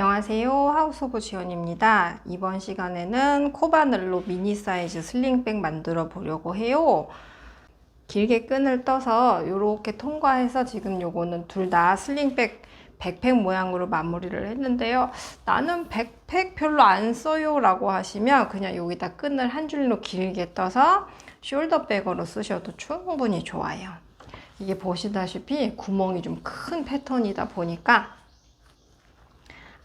안녕하세요. 하우스 오브 지연입니다. 이번 시간에는 코바늘로 미니 사이즈 슬링백 만들어 보려고 해요. 길게 끈을 떠서 이렇게 통과해서 지금 요거는 둘 다 슬링백 백팩 모양으로 마무리를 했는데요. 나는 백팩 별로 안 써요 라고 하시면 그냥 여기다 끈을 한 줄로 길게 떠서 숄더백으로 쓰셔도 충분히 좋아요. 이게 보시다시피 구멍이 좀 큰 패턴이다 보니까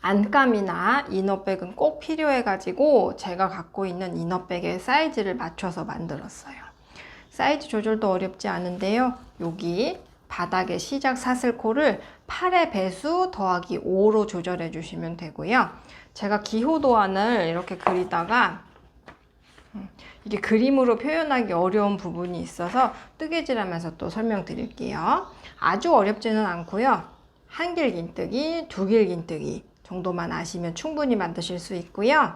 안감이나 이너백은 꼭 필요해 가지고 제가 갖고 있는 이너백의 사이즈를 맞춰서 만들었어요. 사이즈 조절도 어렵지 않은데요. 여기 바닥의 시작 사슬코를 8의 배수 더하기 5로 조절해 주시면 되고요. 제가 기호 도안을 이렇게 그리다가 이게 그림으로 표현하기 어려운 부분이 있어서 뜨개질하면서 또 설명드릴게요. 아주 어렵지는 않고요. 한 길 긴뜨기, 두 길 긴뜨기 정도만 아시면 충분히 만드실 수 있고요.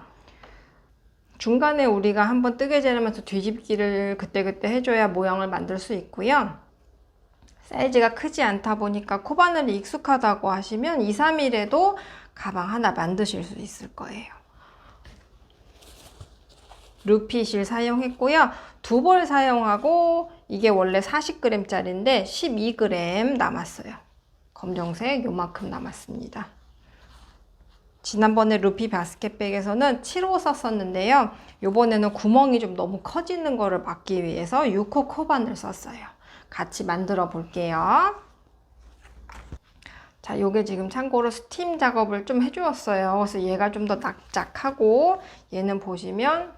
중간에 우리가 한번 뜨개질하면서 뒤집기를 그때그때 해줘야 모양을 만들 수 있고요. 사이즈가 크지 않다 보니까 코바늘이 익숙하다고 하시면 2, 3일에도 가방 하나 만드실 수 있을 거예요. 루피실 사용했고요. 두 벌 사용하고 이게 원래 40g 짜리인데 12g 남았어요. 검정색 요만큼 남았습니다. 지난번에 루피 바스켓백에서는 7호 썼었는데요. 요번에는 구멍이 좀 너무 커지는 거를 막기 위해서 6호 코바늘 썼어요. 같이 만들어 볼게요. 자, 요게 지금 참고로 스팀 작업을 좀 해주었어요. 그래서 얘가 좀 더 납작하고 얘는 보시면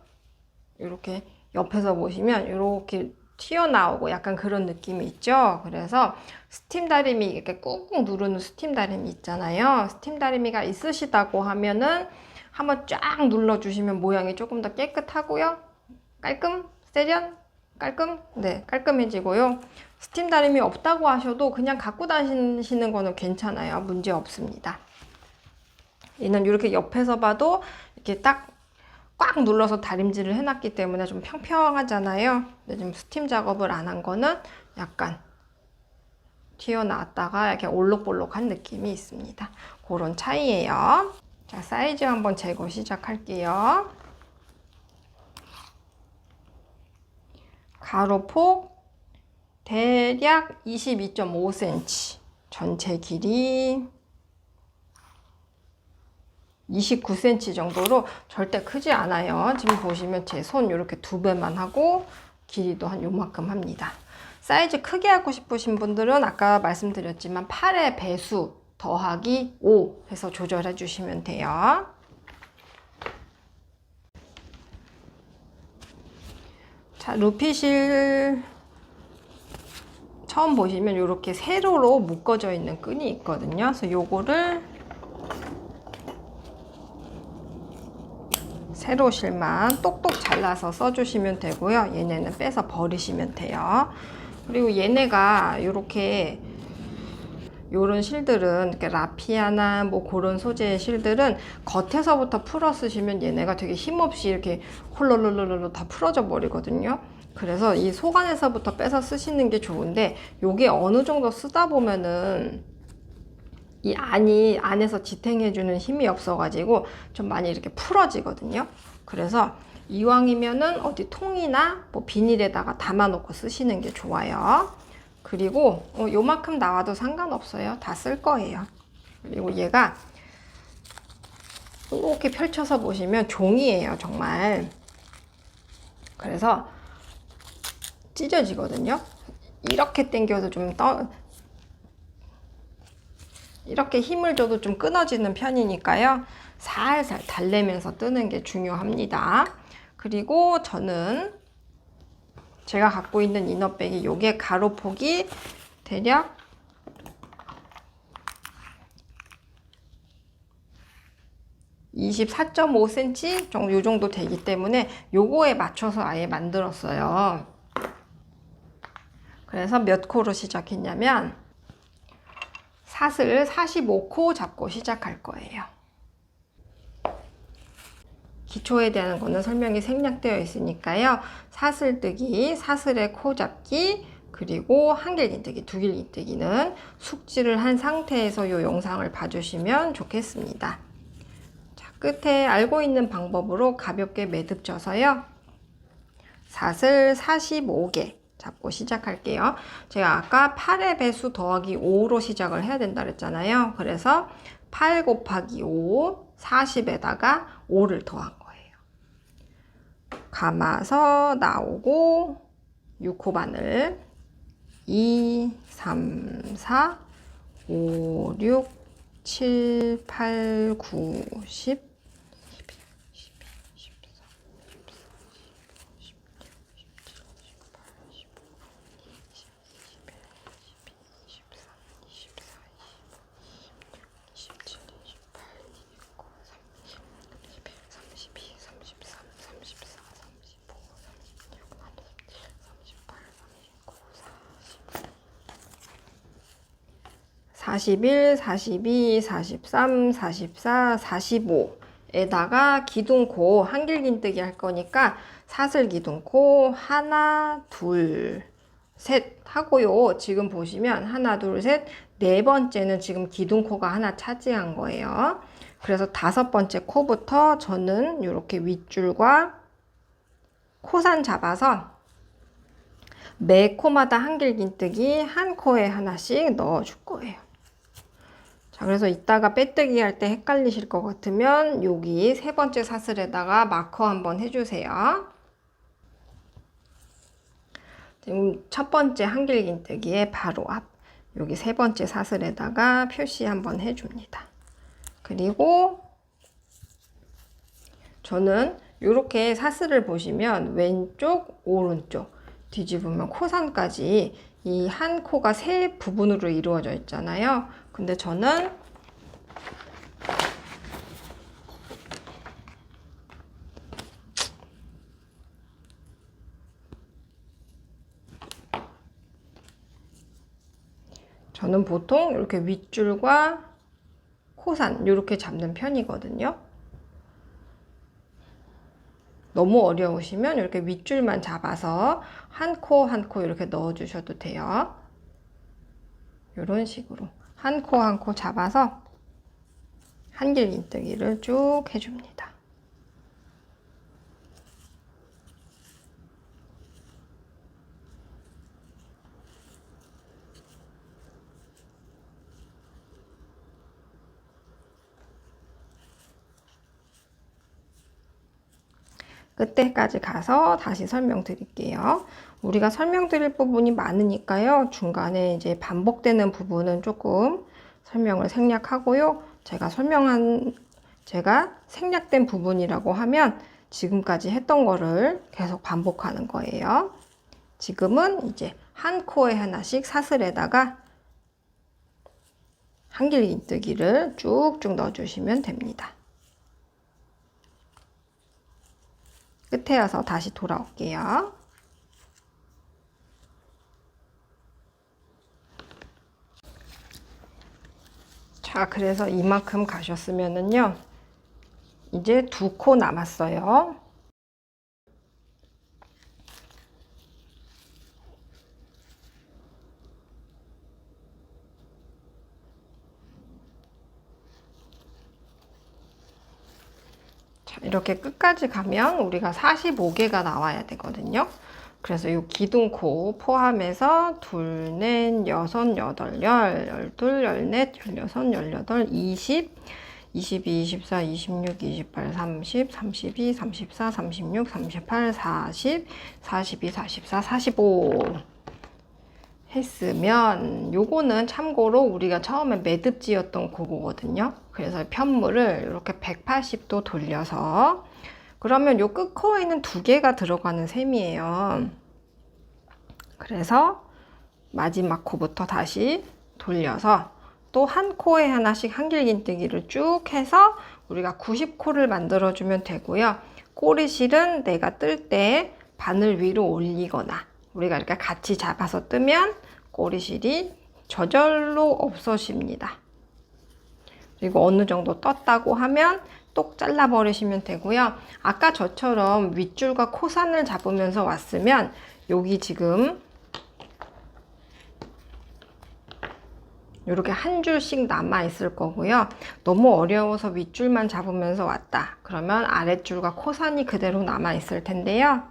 이렇게 옆에서 보시면 이렇게 튀어나오고 약간 그런 느낌이 있죠. 그래서 스팀 다리미 이렇게 꾹꾹 누르는 스팀 다리미 있잖아요. 스팀 다리미가 있으시다고 하면은 한번 쫙 눌러주시면 모양이 조금 더 깨끗하고요. 깔끔, 세련, 깔끔, 네, 깔끔해지고요. 스팀 다리미 없다고 하셔도 그냥 갖고 다니시는 거는 괜찮아요. 문제 없습니다. 얘는 이렇게 옆에서 봐도 이렇게 딱 꽉 눌러서 다림질을 해놨기 때문에 좀 평평하잖아요. 근데 지금 스팀 작업을 안 한 거는 약간 튀어나왔다가 이렇게 올록볼록한 느낌이 있습니다. 그런 차이예요. 자, 사이즈 한번 재고 시작할게요. 가로폭 대략 22.5cm, 전체 길이 29cm 정도로 절대 크지 않아요. 지금 보시면 제 손 이렇게 2배만 하고 길이도 한 요만큼 합니다. 사이즈 크게 하고 싶으신 분들은 아까 말씀드렸지만 8의 배수 더하기 5 해서 조절해 주시면 돼요. 자, 루피실 처음 보시면 이렇게 세로로 묶어져 있는 끈이 있거든요. 그래서 요거를 세로실만 똑똑 잘라서 써주시면 되고요. 얘네는 빼서 버리시면 돼요. 그리고 얘네가 이렇게 요런 실들은 이렇게 라피아나 뭐 그런 소재의 실들은 겉에서부터 풀어 쓰시면 얘네가 되게 힘없이 이렇게 홀로로로로 다 풀어져 버리거든요. 그래서 이 속 안에서부터 빼서 쓰시는 게 좋은데 요게 어느 정도 쓰다 보면은 이 안에서 지탱해주는 힘이 없어가지고 좀 많이 이렇게 풀어지거든요. 그래서 이왕이면은 어디 통이나 뭐 비닐에다가 담아놓고 쓰시는 게 좋아요. 그리고 요만큼 나와도 상관없어요. 다 쓸 거예요. 그리고 얘가 이렇게 펼쳐서 보시면 종이에요, 정말. 그래서 찢어지거든요. 이렇게 당겨도 좀 이렇게 힘을 줘도 좀 끊어지는 편이니까요. 살살 달래면서 뜨는 게 중요합니다. 그리고 저는 제가 갖고 있는 이너백이 요게 가로폭이 대략 24.5cm 정도, 요 정도 되기 때문에 요거에 맞춰서 아예 만들었어요. 그래서 몇 코로 시작했냐면 사슬 45코 잡고 시작할 거예요. 기초에 대한 거는 설명이 생략되어 있으니까요. 사슬뜨기, 사슬의 코 잡기, 그리고 한 길 긴뜨기, 두 길 긴뜨기는 숙지를 한 상태에서 이 영상을 봐주시면 좋겠습니다. 끝에 알고 있는 방법으로 가볍게 매듭 져서요. 사슬 45개 잡고 시작할게요. 제가 아까 8의 배수 더하기 5로 시작을 해야 된다 그랬잖아요. 그래서 8 곱하기 5, 40에다가 5를 더한 거예요. 감아서 나오고 6호 바늘 2, 3, 4, 5, 6, 7, 8, 9, 10, 41, 42, 43, 44, 45에다가 기둥코 한길긴뜨기 할 거니까 사슬 기둥코 하나, 둘, 셋 하고요. 지금 보시면 하나, 둘, 셋, 네 번째는 지금 기둥코가 하나 차지한 거예요. 그래서 다섯 번째 코부터 저는 이렇게 윗줄과 코산 잡아서 매 코마다 한길긴뜨기 한 코에 하나씩 넣어 줄 거예요. 자, 그래서 이따가 빼뜨기 할 때 헷갈리실 것 같으면 여기 세 번째 사슬에다가 마커 한번 해주세요. 지금 첫 번째 한길긴뜨기의 바로 앞 여기 세 번째 사슬에다가 표시 한번 해줍니다. 그리고 저는 이렇게 사슬을 보시면 왼쪽, 오른쪽 뒤집으면 코산까지 이 한 코가 세 부분으로 이루어져 있잖아요. 근데 저는 보통 이렇게 윗줄과 코산 이렇게 잡는 편이거든요. 너무 어려우시면 이렇게 윗줄만 잡아서 한 코 한 코 이렇게 넣어 주셔도 돼요. 이런 식으로 한 코 한 코 잡아서 한길긴뜨기를 쭉 해줍니다. 끝에까지 가서 다시 설명드릴게요. 우리가 설명드릴 부분이 많으니까요. 중간에 이제 반복되는 부분은 조금 설명을 생략하고요. 제가 생략된 부분이라고 하면 지금까지 했던 거를 계속 반복하는 거예요. 지금은 이제 한 코에 하나씩 사슬에다가 한길긴뜨기를 쭉쭉 넣어주시면 됩니다. 끝에 와서 다시 돌아올게요. 자, 그래서 이만큼 가셨으면은요, 이제 두 코 남았어요. 자, 이렇게 끝까지 가면 우리가 45개가 나와야 되거든요. 그래서 이 기둥코 포함해서 둘, 넷, 여섯, 여덟, 열둘, 열넷, 열여섯, 열여덟, 20, 22, 24, 26, 28, 30, 32, 34, 36, 38, 40, 42, 44, 45 했으면 요거는 참고로 우리가 처음에 매듭지였던 그거거든요. 그래서 편물을 이렇게 180도 돌려서 그러면 요 끝코에는 두 개가 들어가는 셈이에요. 그래서 마지막 코부터 다시 돌려서 또 한 코에 하나씩 한길긴뜨기를 쭉 해서 우리가 90코를 만들어주면 되고요. 꼬리실은 내가 뜰 때 바늘 위로 올리거나 우리가 이렇게 같이 잡아서 뜨면 꼬리실이 저절로 없어집니다. 그리고 어느 정도 떴다고 하면 똑 잘라 버리시면 되고요. 아까 저처럼 윗줄과 코산을 잡으면서 왔으면 여기 지금 이렇게 한 줄씩 남아 있을 거고요. 너무 어려워서 윗줄만 잡으면서 왔다 그러면 아랫줄과 코산이 그대로 남아 있을 텐데요.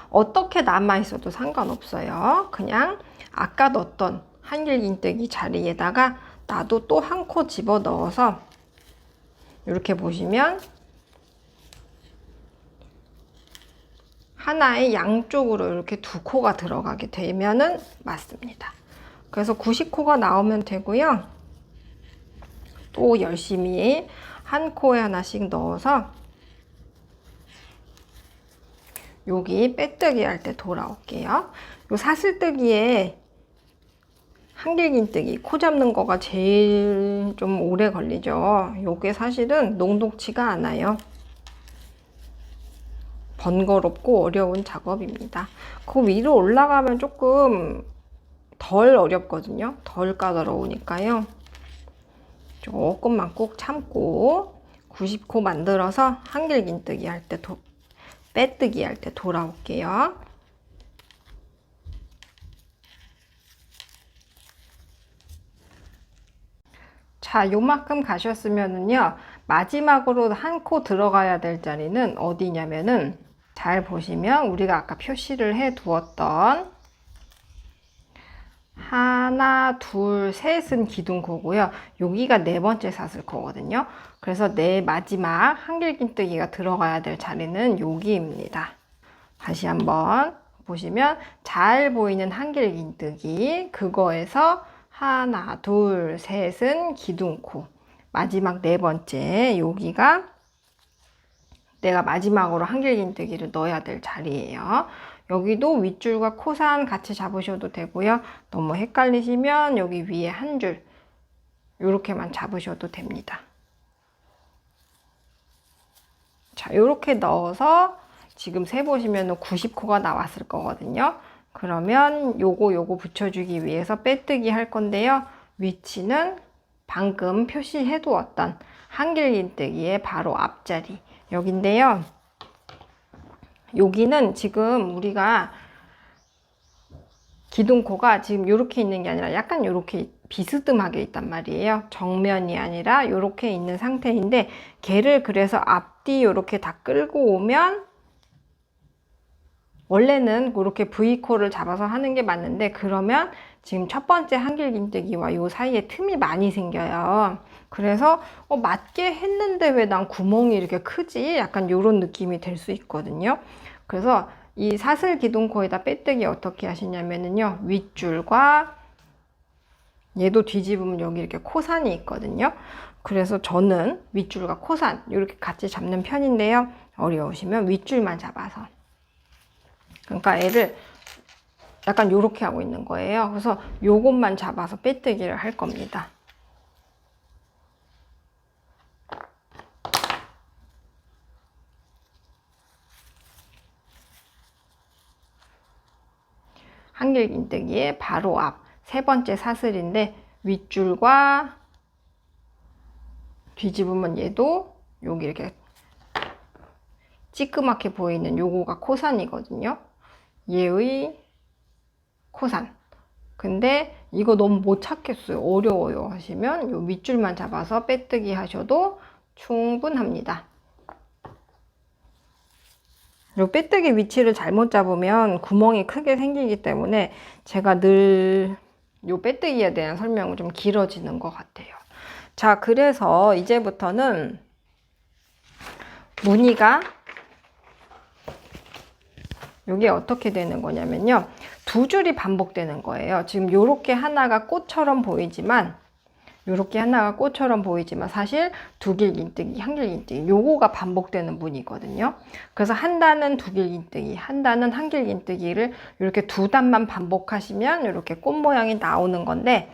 어떻게 남아 있어도 상관없어요. 그냥 아까 넣었던 한길긴뜨기 자리에다가 나도 또 한 코 집어 넣어서 이렇게 보시면 하나의 양쪽으로 이렇게 두 코가 들어가게 되면은 맞습니다. 그래서 90코가 나오면 되고요. 또 열심히 한 코에 하나씩 넣어서 여기 빼뜨기 할 때 돌아올게요. 요 사슬뜨기에 한길긴뜨기 코 잡는 거가 제일 좀 오래 걸리죠. 요게 사실은 녹록지가 않아요. 번거롭고 어려운 작업입니다. 그 위로 올라가면 조금 덜 어렵거든요. 덜 까다로우니까요. 조금만 꾹 참고 90코 만들어서 한길긴뜨기 할 때 빼뜨기 할 때 돌아올게요. 자, 요만큼 가셨으면은요, 마지막으로 한 코 들어가야 될 자리는 어디냐면은, 잘 보시면 우리가 아까 표시를 해 두었던 하나, 둘, 셋은 기둥코고요. 여기가 네 번째 사슬코거든요. 그래서 내 마지막 한길긴뜨기가 들어가야 될 자리는 여기입니다. 다시 한번 보시면 잘 보이는 한길긴뜨기, 그거에서 하나, 둘, 셋은 기둥코, 마지막 네 번째 여기가 내가 마지막으로 한길긴뜨기를 넣어야 될 자리예요. 여기도 윗줄과 코산 같이 잡으셔도 되고요. 너무 헷갈리시면 여기 위에 한 줄 이렇게만 잡으셔도 됩니다. 자, 이렇게 넣어서 지금 세보시면 90코가 나왔을 거거든요. 그러면 요거 붙여주기 위해서 빼뜨기 할 건데요. 위치는 방금 표시해 두었던 한길긴뜨기의 바로 앞자리 여긴데요. 여기는 지금 우리가 기둥코가 지금 이렇게 있는 게 아니라 약간 이렇게 비스듬하게 있단 말이에요. 정면이 아니라 이렇게 있는 상태인데 걔를 그래서 앞뒤 이렇게 다 끌고 오면 원래는 이렇게 V코를 잡아서 하는 게 맞는데 그러면 지금 첫 번째 한길긴뜨기와 요 사이에 틈이 많이 생겨요. 그래서 맞게 했는데 왜 난 구멍이 이렇게 크지? 약간 이런 느낌이 될 수 있거든요. 그래서 이 사슬 기둥코에다 빼뜨기 어떻게 하시냐면요. 윗줄과 얘도 뒤집으면 여기 이렇게 코산이 있거든요. 그래서 저는 윗줄과 코산 이렇게 같이 잡는 편인데요. 어려우시면 윗줄만 잡아서. 그러니까 애를 약간 요렇게 하고 있는 거예요. 그래서 요것만 잡아서 빼뜨기를 할 겁니다. 한길긴뜨기의 바로 앞 세 번째 사슬인데 윗줄과 뒤집으면 얘도 여기 이렇게 찌끄맣게 보이는 요거가 코산이거든요. 얘의 코산. 근데 이거 너무 못 찾겠어요. 어려워요 하시면 요 윗줄만 잡아서 빼뜨기 하셔도 충분합니다. 요 빼뜨기 위치를 잘못 잡으면 구멍이 크게 생기기 때문에 제가 늘 요 빼뜨기에 대한 설명은 좀 길어지는 것 같아요. 자, 그래서 이제부터는 무늬가 이게 어떻게 되는 거냐면요. 두 줄이 반복되는 거예요. 지금 요렇게 하나가 꽃처럼 보이지만 요렇게 하나가 꽃처럼 보이지만 사실 두길긴뜨기, 한길긴뜨기 요거가 반복되는 무늬거든요. 그래서 한 단은 두길긴뜨기, 한 단은 한길긴뜨기를 이렇게 두 단만 반복하시면 이렇게 꽃 모양이 나오는 건데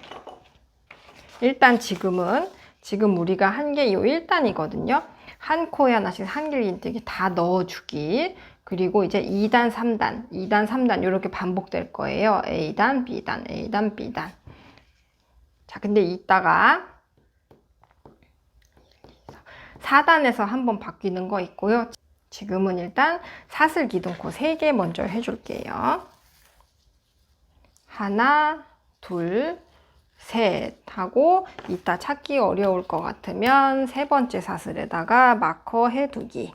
일단 지금 우리가 한 게 이 1단이거든요. 한 코에 하나씩 한길긴뜨기 다 넣어주기. 그리고 이제 2단, 3단, 2단, 3단 이렇게 반복될 거예요. A단, B단, A단, B단. 자, 근데 이따가 4단에서 한번 바뀌는 거 있고요. 지금은 일단 사슬 기둥코 3개 먼저 해줄게요. 하나, 둘, 셋 하고 이따 찾기 어려울 것 같으면 세 번째 사슬에다가 마커 해두기.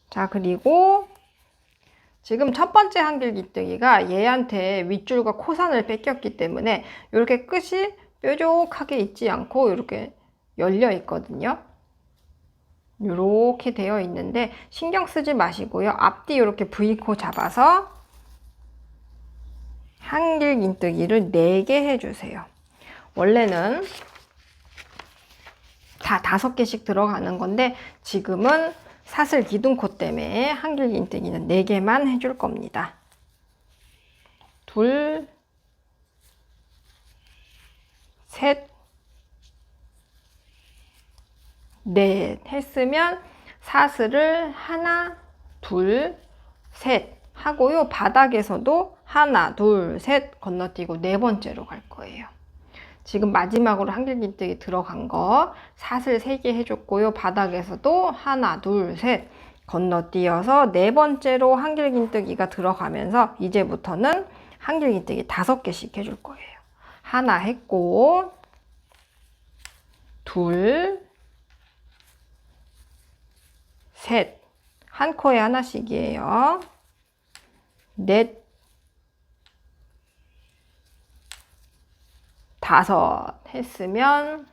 자, 그리고 지금 첫 번째 한길기뜨기가 얘한테 윗줄과 코산을 뺏겼기 때문에 이렇게 끝이 뾰족하게 있지 않고 이렇게 열려 있거든요. 이렇게 되어 있는데 신경 쓰지 마시고요. 앞뒤 이렇게 V코 잡아서 한길긴뜨기를 4개 해주세요. 원래는 다 5개씩 들어가는 건데 지금은 사슬 기둥코 때문에 한길긴뜨기는 4개만 해줄 겁니다. 둘, 셋, 넷 했으면 사슬을 하나, 둘, 셋 하고요. 바닥에서도 하나, 둘, 셋 건너뛰고 4번째로 갈 거예요. 지금 마지막으로 한길긴뜨기 들어간 거 사슬 3개 해줬고요. 바닥에서도 하나, 둘, 셋 건너뛰어서 4번째로 한길긴뜨기가 들어가면서 이제부터는 한길긴뜨기 5개씩 해줄 거예요. 하나 했고, 둘, 셋, 한 코에 하나씩이에요. 넷, 5 했으면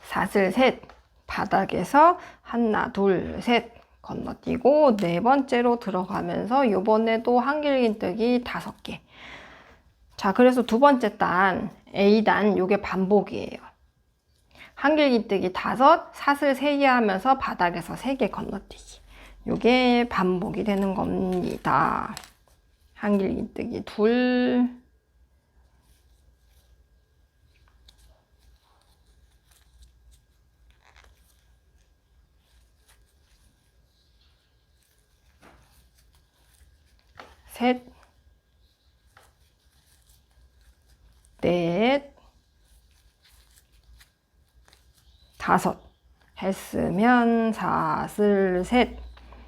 사슬 셋, 바닥에서 하나, 둘, 셋 건너뛰고 4번째로 들어가면서 이번에도 한길긴뜨기 5개. 자, 그래서 두 번째 단 A단 요게 반복이에요. 한길긴뜨기 5, 사슬 3개 하면서 바닥에서 3개 건너뛰기. 요게 반복이 되는 겁니다. 한길긴뜨기 둘, 셋, 넷, 5 했으면 사슬 셋,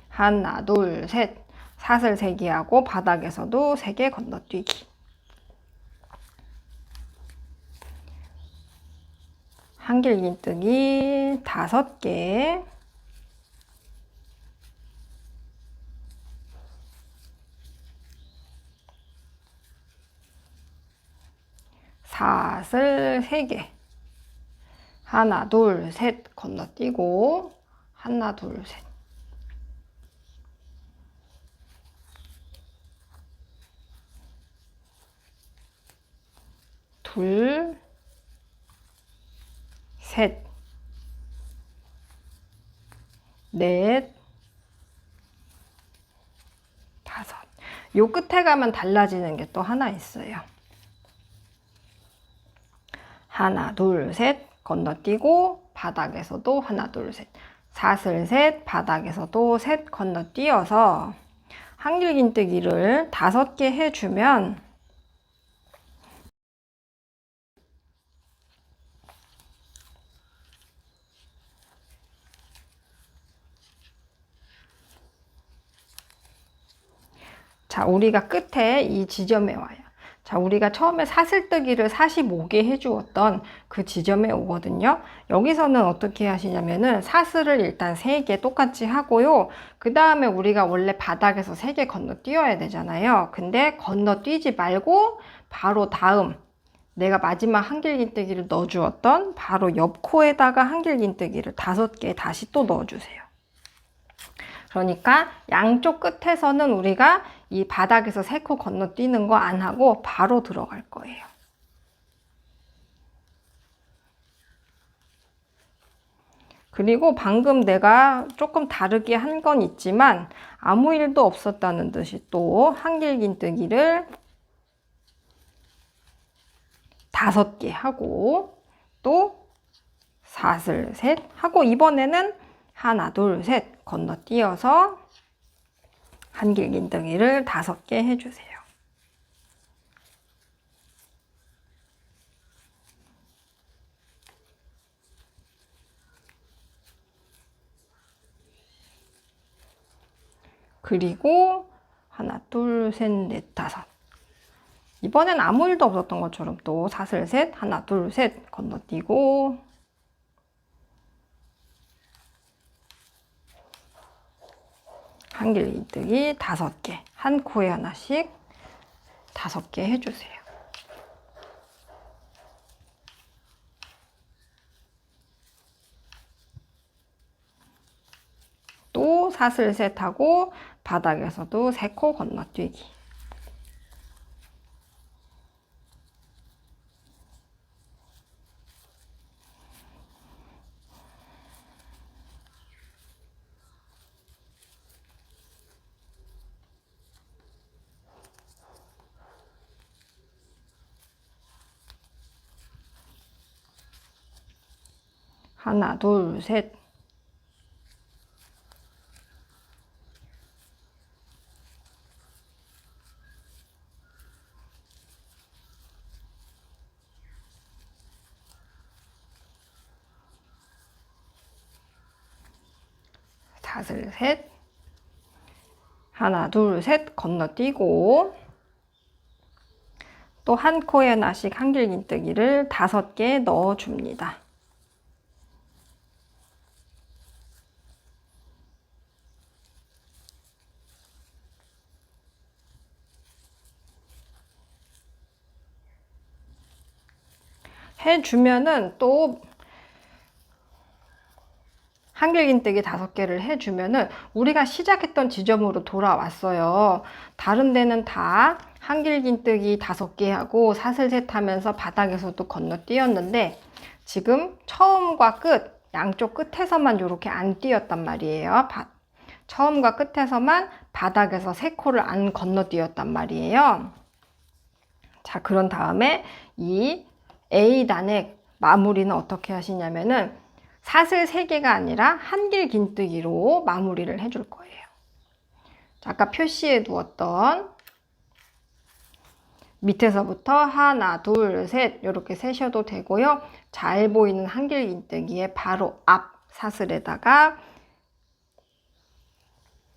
하나, 둘, 셋, 사슬 3개 하고 바닥에서도 3개 건너뛰기. 한길긴뜨기 5개. 사슬 3개. 하나, 둘, 셋 건너뛰고 하나, 둘, 셋. 둘, 셋, 넷, 5. 요 끝에 가면 달라지는 게 또 하나 있어요. 하나, 둘, 셋 건너뛰고 바닥에서도 하나, 둘, 셋. 사슬 셋, 바닥에서도 셋 건너뛰어서 한길긴뜨기를 5개 해주면 자, 우리가 끝에 이 지점에 와요. 자, 우리가 처음에 사슬뜨기를 45개 해주었던 그 지점에 오거든요. 여기서는 어떻게 하시냐면은 사슬을 일단 3개 똑같이 하고요. 그 다음에 우리가 원래 바닥에서 3개 건너뛰어야 되잖아요. 근데 건너뛰지 말고 바로 다음 내가 마지막 한길긴뜨기를 넣어주었던 바로 옆 코에다가 한길긴뜨기를 5개 다시 또 넣어주세요. 그러니까 양쪽 끝에서는 우리가 이 바닥에서 3코 건너뛰는 거 안 하고 바로 들어갈 거예요. 그리고 방금 내가 조금 다르게 한 건 있지만 아무 일도 없었다는 듯이 또 한길긴뜨기를 5개 하고 또 사슬 셋 하고 이번에는 하나, 둘, 셋 건너뛰어서 한길긴뜨기를 5개 해주세요. 그리고 하나, 둘, 셋, 넷, 5. 이번엔 아무 일도 없었던 것처럼 또 사슬 셋, 하나, 둘, 셋 건너뛰고 한길긴뜨기 5개, 한 코에 하나씩 5개 해주세요. 또 사슬 셋 하고 바닥에서도 3코 건너뛰기. 하나, 둘, 셋. 사슬 셋. 하나, 둘, 셋 건너뛰고 또 한 코에 하나씩 한길긴뜨기를 5개 넣어줍니다. 해주면은 또 한길긴뜨기 5개를 해주면은 우리가 시작했던 지점으로 돌아왔어요. 다른 데는 다 한길긴뜨기 5개 하고 사슬 셋 하면서 바닥에서도 건너뛰었는데 지금 처음과 끝, 양쪽 끝에서만 이렇게 안 뛰었단 말이에요. 처음과 끝에서만 바닥에서 3코를 안 건너뛰었단 말이에요. 자, 그런 다음에 이 A단의 마무리는 어떻게 하시냐면은 사슬 3개가 아니라 한길긴뜨기로 마무리를 해줄 거예요. 자, 아까 표시해 두었던 밑에서부터 하나, 둘, 셋 이렇게 세셔도 되고요. 잘 보이는 한길긴뜨기의 바로 앞 사슬에다가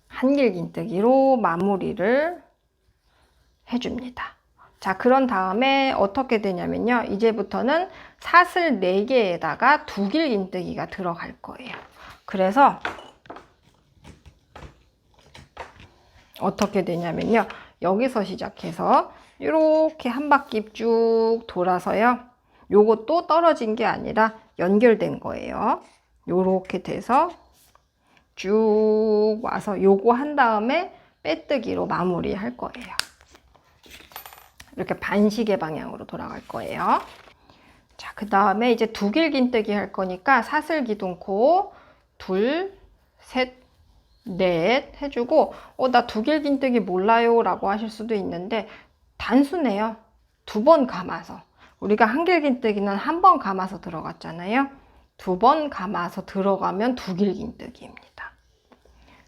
한길긴뜨기로 마무리를 해줍니다. 자, 그런 다음에 어떻게 되냐면요. 이제부터는 사슬 4개에다가 두길긴뜨기가 들어갈 거예요. 그래서 어떻게 되냐면요. 여기서 시작해서 이렇게 한 바퀴 쭉 돌아서요. 요것도 떨어진 게 아니라 연결된 거예요. 요렇게 돼서 쭉 와서 요거 한 다음에 빼뜨기로 마무리할 거예요. 이렇게 반시계 방향으로 돌아갈 거예요. 자, 그 다음에 이제 두길긴뜨기 할 거니까 사슬 기둥코 둘, 셋, 넷 해주고 나 두길긴뜨기 몰라요 라고 하실 수도 있는데 단순해요. 2번 감아서. 우리가 한길긴뜨기는 1번 감아서 들어갔잖아요. 2번 감아서 들어가면 두길긴뜨기입니다.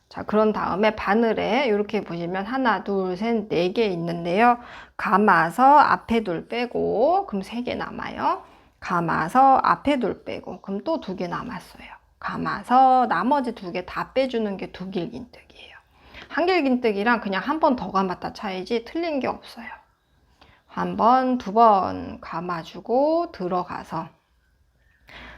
자, 그런 다음에 바늘에 이렇게 보시면 하나, 둘, 셋, 4개 있는데요. 감아서 앞에 둘 빼고 그럼 3개 남아요. 감아서 앞에 둘 빼고 그럼 또 2개 남았어요. 감아서 나머지 2개 다 빼주는 게 두길긴뜨기예요. 한길긴뜨기랑 그냥 1번 더 감았다 차이지 틀린 게 없어요. 1번, 2번 감아주고 들어가서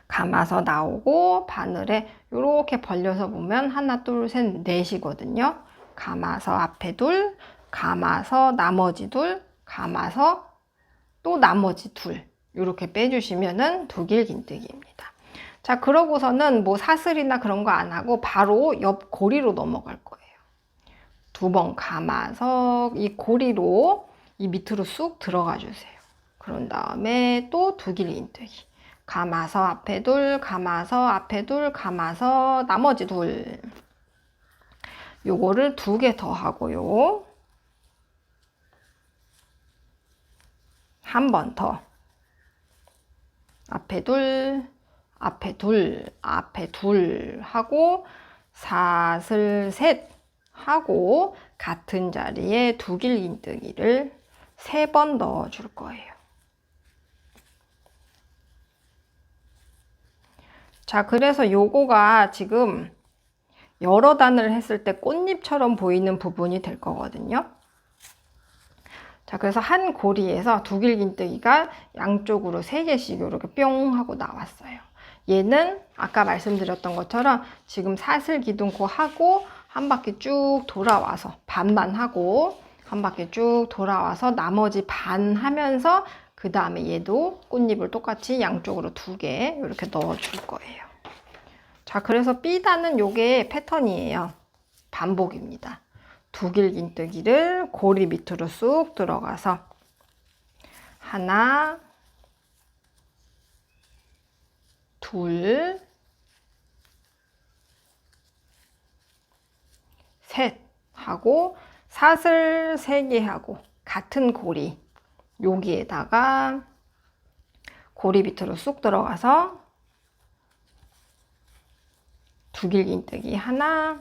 감아서 나오고 바늘에 이렇게 벌려서 보면 하나, 둘, 셋, 넷이거든요. 감아서 앞에 둘, 감아서 나머지 둘, 감아서 또 나머지 둘 이렇게 빼주시면은 두길긴뜨기입니다. 자, 그러고서는 뭐 사슬이나 그런 거 안 하고 바로 옆 고리로 넘어갈 거예요. 2번 감아서 이 고리로 이 밑으로 쑥 들어가 주세요. 그런 다음에 또 두길긴뜨기. 감아서 앞에 둘, 감아서 앞에 둘, 감아서 나머지 둘. 요거를 2개 더 하고요. 한 번 더. 앞에 둘, 앞에 둘, 앞에 둘 하고 사슬 셋 하고 같은 자리에 두길긴뜨기를 3번 넣어 줄 거예요. 자, 그래서 요거가 지금 여러 단을 했을 때 꽃잎처럼 보이는 부분이 될 거거든요. 자, 그래서 한 고리에서 두길긴뜨기가 양쪽으로 3개씩 이렇게 뿅 하고 나왔어요. 얘는 아까 말씀드렸던 것처럼 지금 사슬 기둥코 하고 한 바퀴 쭉 돌아와서 반만 하고 한 바퀴 쭉 돌아와서 나머지 반 하면서 그 다음에 얘도 꽃잎을 똑같이 양쪽으로 2개 이렇게 넣어 줄 거예요. 자, 그래서 B단은 요게 패턴이에요. 반복입니다. 두길긴뜨기를 고리 밑으로 쑥 들어가서 하나, 둘, 셋 하고 사슬 3개 하고 같은 고리 여기에다가 고리 밑으로 쑥 들어가서 두길긴뜨기 하나,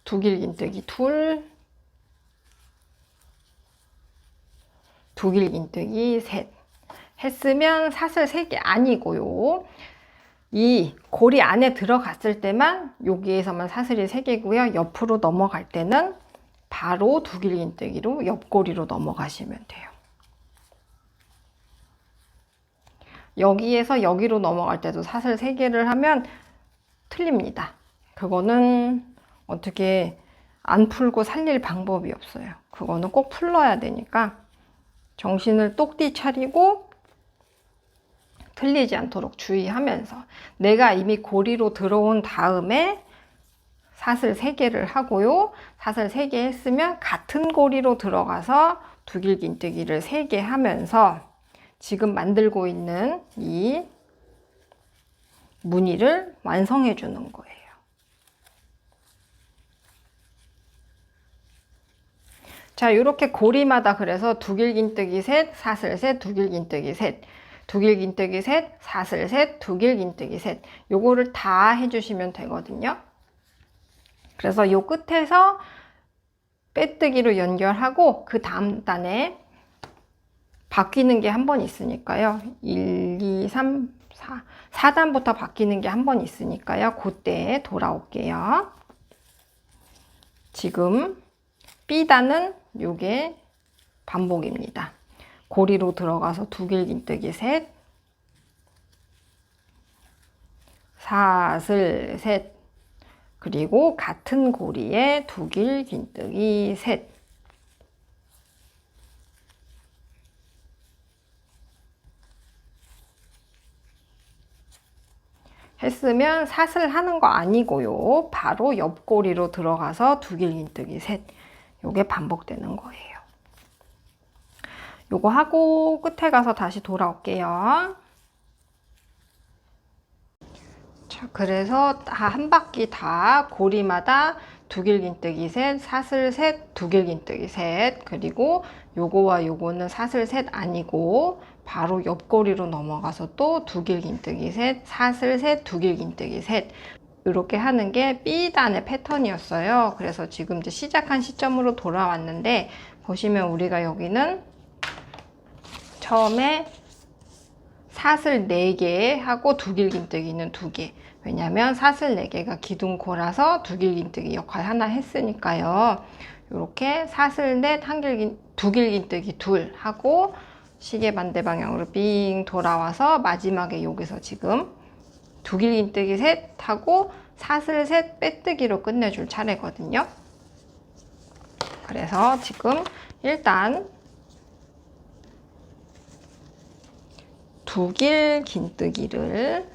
두길긴뜨기 둘, 두길긴뜨기 셋 했으면 사슬 3개 아니고요. 이 고리 안에 들어갔을 때만 여기에서만 사슬이 3개고요. 옆으로 넘어갈 때는 바로 두길긴뜨기로 옆고리로 넘어가시면 돼요. 여기에서 여기로 넘어갈 때도 사슬 3개를 하면 틀립니다. 그거는 어떻게 안 풀고 살릴 방법이 없어요. 그거는 꼭 풀러야 되니까 정신을 똑띠 차리고 틀리지 않도록 주의하면서 내가 이미 고리로 들어온 다음에 사슬 3개를 하고요. 사슬 3개 했으면 같은 고리로 들어가서 두길긴뜨기를 3개 하면서 지금 만들고 있는 이 무늬를 완성해 주는 거예요. 자, 이렇게 고리마다 그래서 두길긴뜨기 셋, 사슬 셋, 두길긴뜨기 셋, 두길긴뜨기 셋, 사슬 셋, 두길긴뜨기 셋 요거를 다 해주시면 되거든요. 그래서 요 끝에서 빼뜨기로 연결하고 그 다음 단에 바뀌는 게 한 번 있으니까요. 1, 2, 3, 4 4단부터 바뀌는 게 한 번 있으니까요. 그때 돌아올게요. 지금 B단은 요게 반복입니다. 고리로 들어가서 두길긴뜨기 셋, 사슬 셋, 그리고 같은 고리에 두길긴뜨기 셋. 했으면 사슬 하는 거 아니고요. 바로 옆고리로 들어가서 두길긴뜨기 셋. 요게 반복되는 거예요. 요거 하고 끝에 가서 다시 돌아올게요. 자, 그래서 한 바퀴 다 고리마다 두길긴뜨기 셋, 사슬 셋, 두길긴뜨기 셋, 그리고 요거와 요거는 사슬 셋 아니고 바로 옆고리로 넘어가서 또 두길긴뜨기 셋, 사슬 셋, 두길긴뜨기 셋 이렇게 하는 게 B단의 패턴이었어요. 그래서 지금 이제 시작한 시점으로 돌아왔는데 보시면 우리가 여기는 처음에 사슬 4개 하고 두길긴뜨기는 2개. 왜냐면 사슬 4개가 기둥코라서 두길긴뜨기 역할 하나 했으니까요. 이렇게 사슬 넷, 두길긴뜨기 둘 하고 시계 반대 방향으로 빙 돌아와서 마지막에 여기서 지금 두길긴뜨기 셋 하고 사슬 셋 빼뜨기로 끝내줄 차례거든요. 그래서 지금 일단 두길긴뜨기를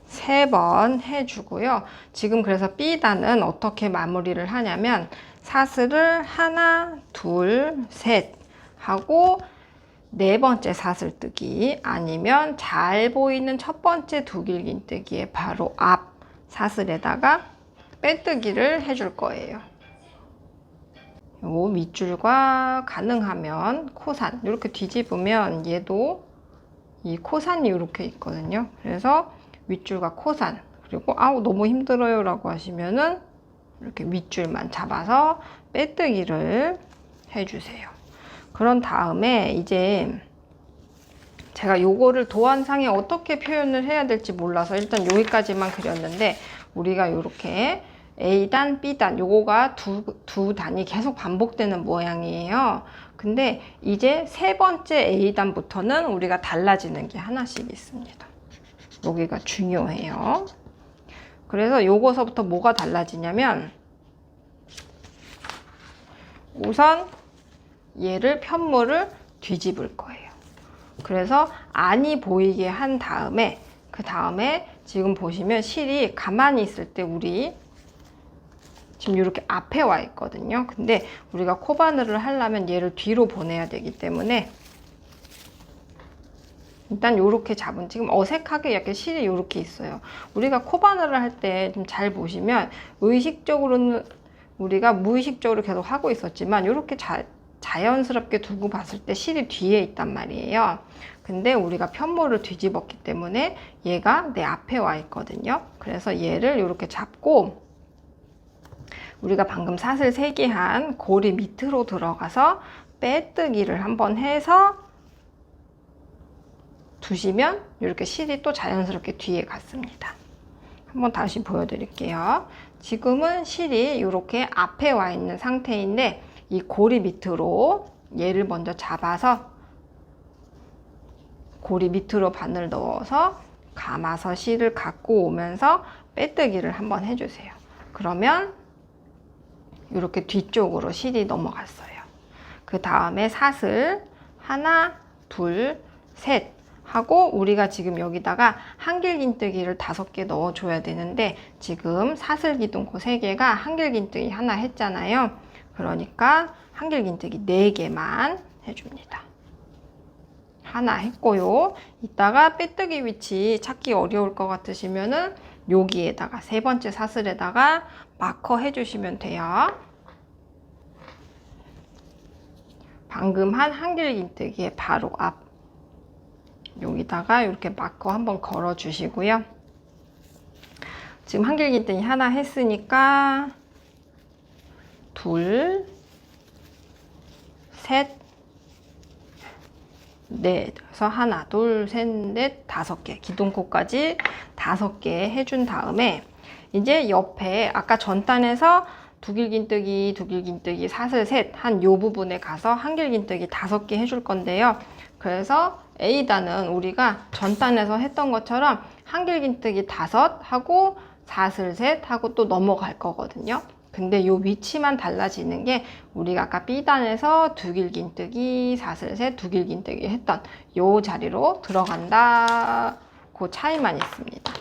세 번 해주고요. 지금 그래서 B단은 어떻게 마무리를 하냐면 사슬을 하나, 둘, 셋 하고 4번째 사슬 뜨기 아니면 잘 보이는 첫 번째 두길긴뜨기의 바로 앞 사슬에다가 빼뜨기를 해줄 거예요. 요 밑줄과 가능하면 코산 이렇게 뒤집으면 얘도 이 코산이 이렇게 있거든요. 그래서 윗줄과 코산 그리고 아우 너무 힘들어요 라고 하시면은 이렇게 윗줄만 잡아서 빼뜨기를 해주세요. 그런 다음에 이제 제가 요거를 도안상에 어떻게 표현을 해야 될지 몰라서 일단 여기까지만 그렸는데, 우리가 이렇게 A단, B단 요거가 두 단이 계속 반복되는 모양이에요. 근데 이제 세 번째 A단부터는 우리가 달라지는 게 하나씩 있습니다. 여기가 중요해요. 그래서 요거서부터 뭐가 달라지냐면, 우선 얘를 편물을 뒤집을 거예요. 그래서 안이 보이게 한 다음에, 그 다음에 지금 보시면 실이 가만히 있을 때 우리 지금 이렇게 앞에 와 있거든요. 근데 우리가 코바늘을 하려면 얘를 뒤로 보내야 되기 때문에 일단 이렇게 잡은, 지금 어색하게 약간 실이 이렇게 있어요. 우리가 코바늘을 할 때 좀 잘 보시면 의식적으로는, 우리가 무의식적으로 계속 하고 있었지만 이렇게 자연스럽게 두고 봤을 때 실이 뒤에 있단 말이에요. 근데 우리가 편물을 뒤집었기 때문에 얘가 내 앞에 와 있거든요. 그래서 얘를 이렇게 잡고 우리가 방금 사슬 3개 한 고리 밑으로 들어가서 빼뜨기를 한번 해서 두시면 이렇게 실이 또 자연스럽게 뒤에 갔습니다. 한번 다시 보여드릴게요. 지금은 실이 이렇게 앞에 와 있는 상태인데, 이 고리 밑으로 얘를 먼저 잡아서 고리 밑으로 바늘 넣어서 감아서 실을 갖고 오면서 빼뜨기를 한번 해주세요. 그러면 이렇게 뒤쪽으로 실이 넘어갔어요. 그 다음에 사슬 하나, 둘, 셋 하고, 우리가 지금 여기다가 한길긴뜨기를 5개 넣어줘야 되는데, 지금 사슬 기둥코 3개가 한길긴뜨기 하나 했잖아요. 그러니까 한길긴뜨기 4개만 해줍니다. 하나 했고요. 이따가 빼뜨기 위치 찾기 어려울 것 같으시면은 여기에다가 세 번째 사슬에다가 마커 해주시면 돼요. 방금 한 한길긴뜨기의 바로 앞, 여기다가 이렇게 마커 한번 걸어 주시고요. 지금 한길긴뜨기 하나 했으니까 둘, 셋, 넷, 그래서 하나, 둘, 셋, 넷, 5개, 기둥코까지 5개 해준 다음에 이제 옆에 아까 전단에서 두길긴뜨기, 두길긴뜨기, 사슬 셋 한 요 부분에 가서 한길긴뜨기 5개 해줄 건데요. 그래서 A단은 우리가 전단에서 했던 것처럼 한길긴뜨기 5 하고 사슬 셋 하고 또 넘어갈 거거든요. 근데 요 위치만 달라지는 게, 우리가 아까 B단에서 두길긴뜨기, 사슬 셋, 두길긴뜨기 했던 요 자리로 들어간다, 그 차이만 있습니다.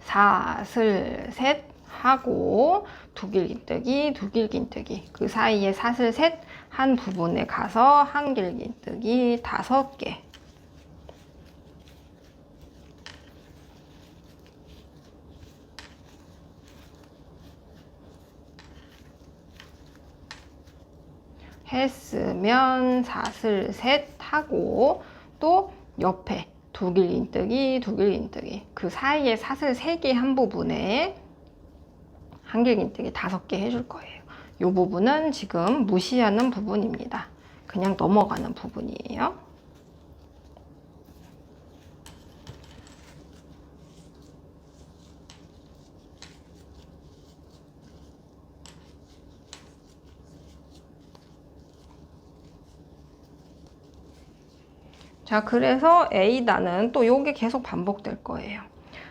사슬 셋 하고 두길긴뜨기, 두길긴뜨기, 그 사이에 사슬 셋 한 부분에 가서 한길긴뜨기 5개, 했으면 사슬 셋 하고, 또 옆에 두길긴뜨기, 두길긴뜨기, 그 사이에 사슬 3개 한 부분에 한길긴뜨기 5개 해줄 거예요. 이 부분은 지금 무시하는 부분입니다. 그냥 넘어가는 부분이에요. 자, 그래서 A단은 또 요게 계속 반복될 거예요.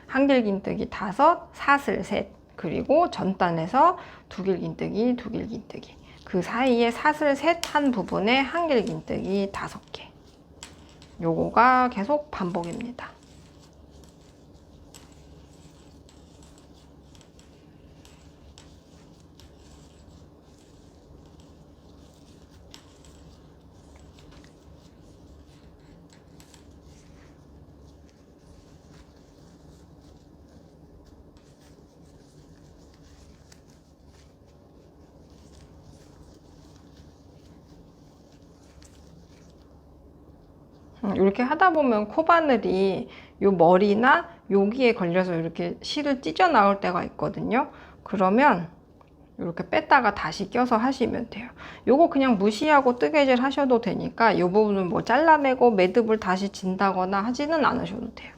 한길긴뜨기 5, 사슬 셋, 그리고 전단에서 두길긴뜨기, 두길긴뜨기, 그 사이에 사슬 셋 한 부분에 한길긴뜨기 5개. 요거가 계속 반복입니다. 이렇게 하다 보면 코바늘이 요 머리나 여기에 걸려서 이렇게 실을 찢어 나올 때가 있거든요. 그러면 이렇게 뺐다가 다시 껴서 하시면 돼요. 요거 그냥 무시하고 뜨개질 하셔도 되니까 이 부분은 뭐 잘라내고 매듭을 다시 진다거나 하지는 않으셔도 돼요.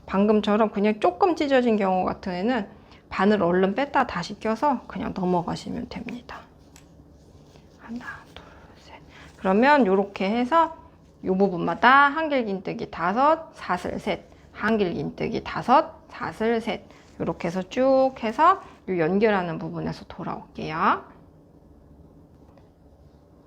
방금처럼 그냥 조금 찢어진 경우 같은 애는 바늘 얼른 뺐다 다시 껴서 그냥 넘어가시면 됩니다. 하나, 둘, 셋. 그러면 이렇게 해서 이 부분마다 한길긴뜨기 5, 사슬 셋, 한길긴뜨기 5, 사슬 셋. 이렇게 해서 쭉 해서 이 연결하는 부분에서 돌아올게요.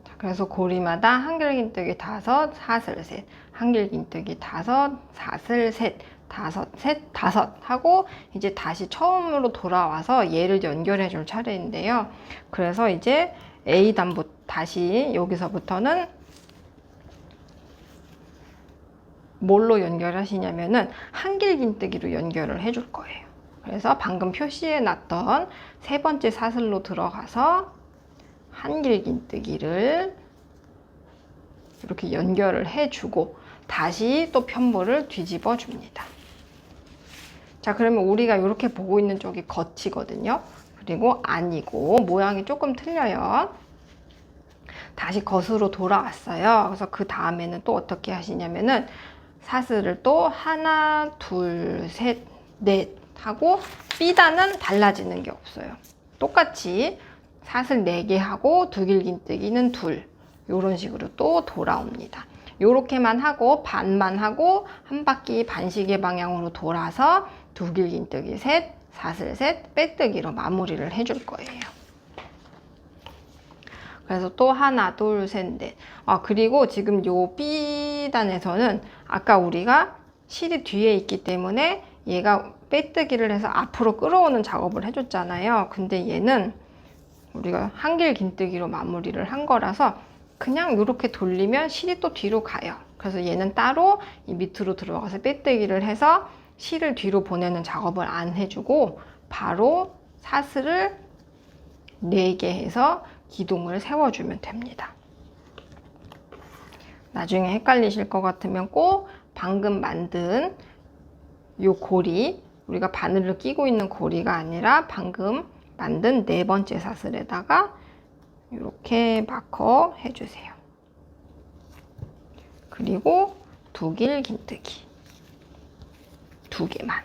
자, 그래서 고리마다 한길긴뜨기 5, 사슬 셋, 한길긴뜨기 5, 사슬 셋, 5, 셋, 5 하고 이제 다시 처음으로 돌아와서 얘를 연결해 줄 차례인데요. 그래서 이제 A단부터 다시 여기서부터는 뭘로 연결하시냐면은 한길긴뜨기로 연결을 해 줄 거예요. 그래서 방금 표시해 놨던 세 번째 사슬로 들어가서 한길긴뜨기를 이렇게 연결을 해주고 다시 또 편보를 뒤집어 줍니다. 자, 그러면 우리가 이렇게 보고 있는 쪽이 겉이거든요. 그리고 아니고 모양이 조금 틀려요. 다시 겉으로 돌아왔어요. 그래서 그 다음에는 또 어떻게 하시냐면은 사슬을 또 하나, 둘, 셋, 넷 하고 B단은 달라지는 게 없어요. 똑같이 사슬 4개 하고 두길긴뜨기는 2 이런 식으로 또 돌아옵니다. 요렇게만 하고 반만 하고 한 바퀴 반시계 방향으로 돌아서 두길긴뜨기 셋, 사슬 셋, 빼뜨기로 마무리를 해줄 거예요. 그래서 또 하나, 둘, 셋, 넷. 그리고 지금 요 B단에서는 아까 우리가 실이 뒤에 있기 때문에 얘가 빼뜨기를 해서 앞으로 끌어오는 작업을 해줬잖아요. 근데 얘는 우리가 한길긴뜨기로 마무리를 한 거라서 그냥 이렇게 돌리면 실이 또 뒤로 가요. 그래서 얘는 따로 이 밑으로 들어가서 빼뜨기를 해서 실을 뒤로 보내는 작업을 안 해주고 바로 사슬을 4개 해서 기둥을 세워주면 됩니다. 나중에 헷갈리실 것 같으면 꼭 방금 만든 요 고리, 우리가 바늘을 끼고 있는 고리가 아니라 방금 만든 4번째 사슬에다가 이렇게 마커 해주세요. 그리고 두길긴뜨기 2개만.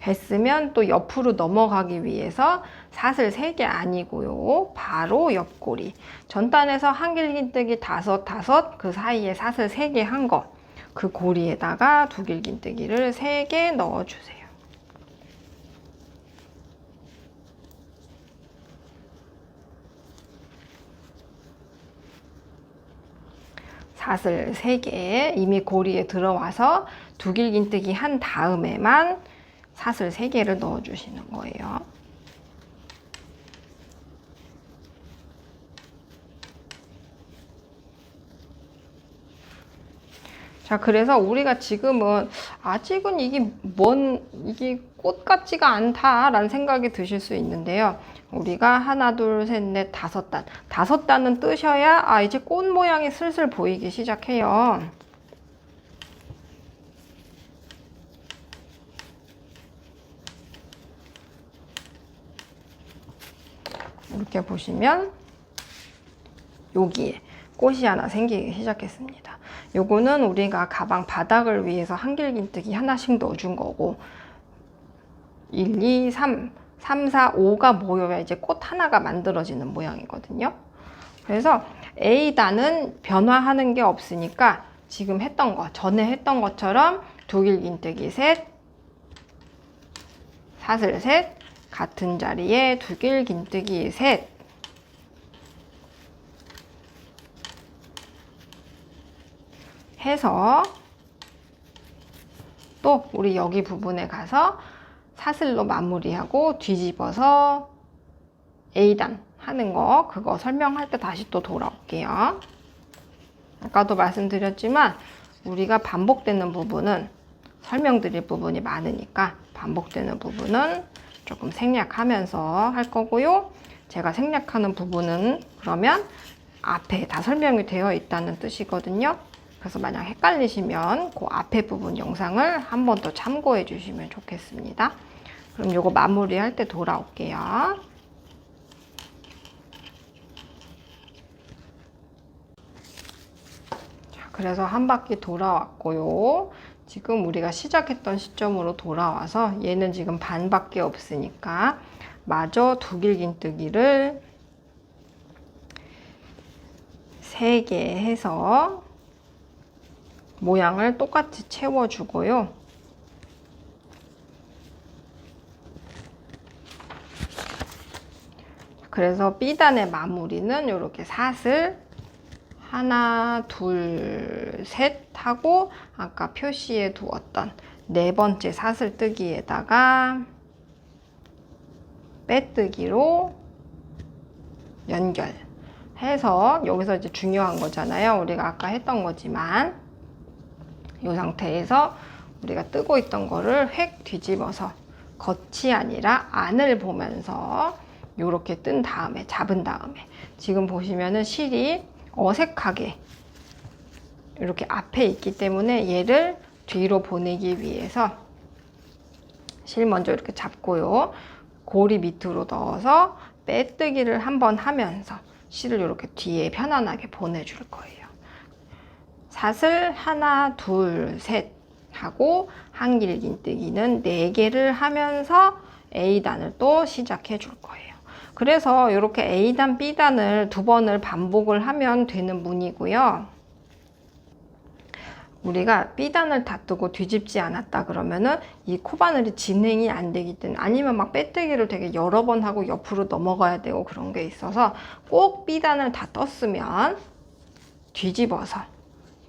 했으면 또 옆으로 넘어가기 위해서 사슬 3개 아니고요. 바로 옆고리. 전단에서 한길긴뜨기 5, 그 사이에 사슬 3개 한 거. 그 고리에다가 두길긴뜨기를 3개 넣어주세요. 사슬 3개 이미 고리에 들어와서 두길긴뜨기 한 다음에만 사슬 3개를 넣어주시는 거예요. 자, 그래서 우리가 지금은 아직은 이게 꽃 같지가 않다라는 생각이 드실 수 있는데요. 우리가 하나, 둘, 셋, 넷, 5단. 5단은 뜨셔야 이제 꽃 모양이 슬슬 보이기 시작해요. 이렇게 보시면 여기에 꽃이 하나 생기기 시작했습니다. 요거는 우리가 가방 바닥을 위해서 한길긴뜨기 하나씩 넣어준 거고 1, 2, 3, 4, 5가 모여야 이제 꽃 하나가 만들어지는 모양이거든요. 그래서 A단은 변화하는 게 없으니까 지금 했던 거, 전에 했던 것처럼 두길긴뜨기 셋, 사슬 셋, 같은 자리에 두길긴뜨기 셋, 해서 또 우리 여기 부분에 가서 사슬로 마무리하고 뒤집어서 A단 하는 거, 그거 설명할 때 다시 또 돌아올게요. 아까도 말씀드렸지만 우리가 반복되는 부분은 설명드릴 부분이 많으니까 반복되는 부분은 조금 생략하면서 할 거고요. 제가 생략하는 부분은 그러면 앞에 다 설명이 되어 있다는 뜻이거든요. 그래서 만약 헷갈리시면 그 앞에 부분 영상을 한 번 더 참고해 주시면 좋겠습니다. 그럼 요거 마무리할 때 돌아올게요. 자, 그래서 한 바퀴 돌아왔고요. 지금 우리가 시작했던 시점으로 돌아와서 얘는 지금 반밖에 없으니까 마저 두길긴뜨기를 3개 해서 모양을 똑같이 채워주고요. 그래서 B단의 마무리는 이렇게 사슬 하나, 둘, 셋 하고 아까 표시해 두었던 4번째 사슬뜨기에다가 빼뜨기로 연결해서 여기서 이제 중요한 거잖아요. 우리가 아까 했던 거지만 이 상태에서 우리가 뜨고 있던 거를 획 뒤집어서 겉이 아니라 안을 보면서 이렇게 뜬 다음에 잡은 다음에 지금 보시면은 실이 어색하게 이렇게 앞에 있기 때문에 얘를 뒤로 보내기 위해서 실 먼저 이렇게 잡고요. 고리 밑으로 넣어서 빼뜨기를 한번 하면서 실을 이렇게 뒤에 편안하게 보내줄 거예요. 사슬 하나, 둘, 셋 하고 한길긴뜨기는 4개를 하면서 A단을 또 시작해 줄 거예요. 그래서 이렇게 A단, B단을 2번을 반복을 하면 되는 문이고요. 우리가 B단을 다 뜨고 뒤집지 않았다 그러면은 이 코바늘이 진행이 안 되기 때문에 아니면 막 빼뜨기를 되게 여러 번 하고 옆으로 넘어가야 되고 그런 게 있어서 꼭 B단을 다 떴으면 뒤집어서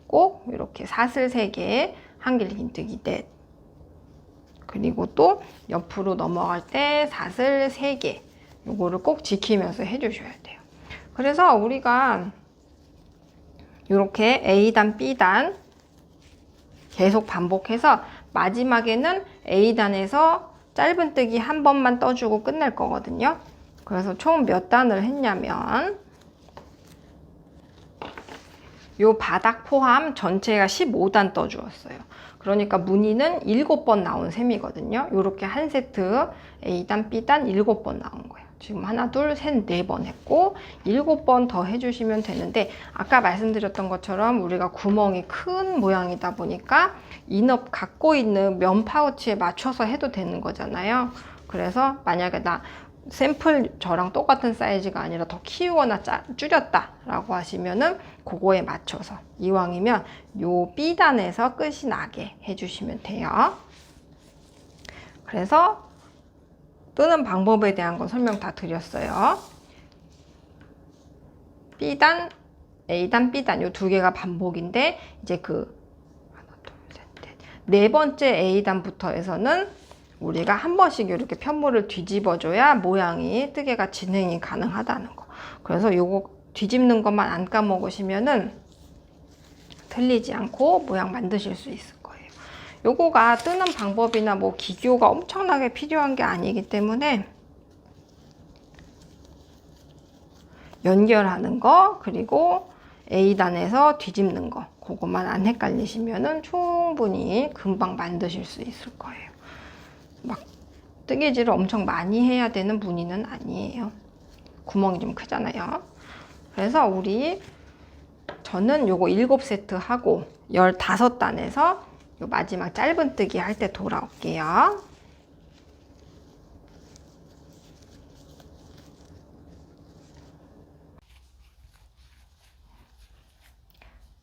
꼭 이렇게 사슬 3개, 한길긴뜨기 4, 그리고 또 옆으로 넘어갈 때 사슬 3개, 요거를 꼭 지키면서 해주셔야 돼요. 그래서 우리가 이렇게 A단, B단 계속 반복해서 마지막에는 A단에서 짧은뜨기 한 번만 떠주고 끝낼 거거든요. 그래서 총 몇 단을 했냐면 요 바닥 포함 전체가 15단 떠주었어요. 그러니까 무늬는 7번 나온 셈이거든요. 요렇게 한 세트 A단, B단 7번 나온 거예요. 지금 하나, 둘, 셋, 4번 했고 7번 더 해주시면 되는데 아까 말씀드렸던 것처럼 우리가 구멍이 큰 모양이다 보니까 인업 갖고 있는 면 파우치에 맞춰서 해도 되는 거잖아요. 그래서 만약에 나 샘플 저랑 똑같은 사이즈가 아니라 더 키우거나 줄였다 라고 하시면은 그거에 맞춰서 이왕이면 요 B단에서 끝이 나게 해주시면 돼요. 그래서 뜨는 방법에 대한 건 설명 다 드렸어요. B단, A단, B단 요 2개가 반복인데 이제 그 하나, 둘, 셋, 넷. 4번째 A단부터 해서는 우리가 한 번씩 이렇게 편물을 뒤집어줘야 모양이 뜨개가 진행이 가능하다는 거. 그래서 요거 뒤집는 것만 안 까먹으시면은 틀리지 않고 모양 만드실 수 있을 거예요. 요거가 뜨는 방법이나 뭐 기교가 엄청나게 필요한 게 아니기 때문에 연결하는 거 그리고 A단에서 뒤집는 거 그것만 안 헷갈리시면은 충분히 금방 만드실 수 있을 거예요. 막 뜨개질을 엄청 많이 해야 되는 무늬는 아니에요. 구멍이 좀 크잖아요. 그래서 저는 요거 7세트 하고 15단에서 요 마지막 짧은뜨기 할 때 돌아올게요.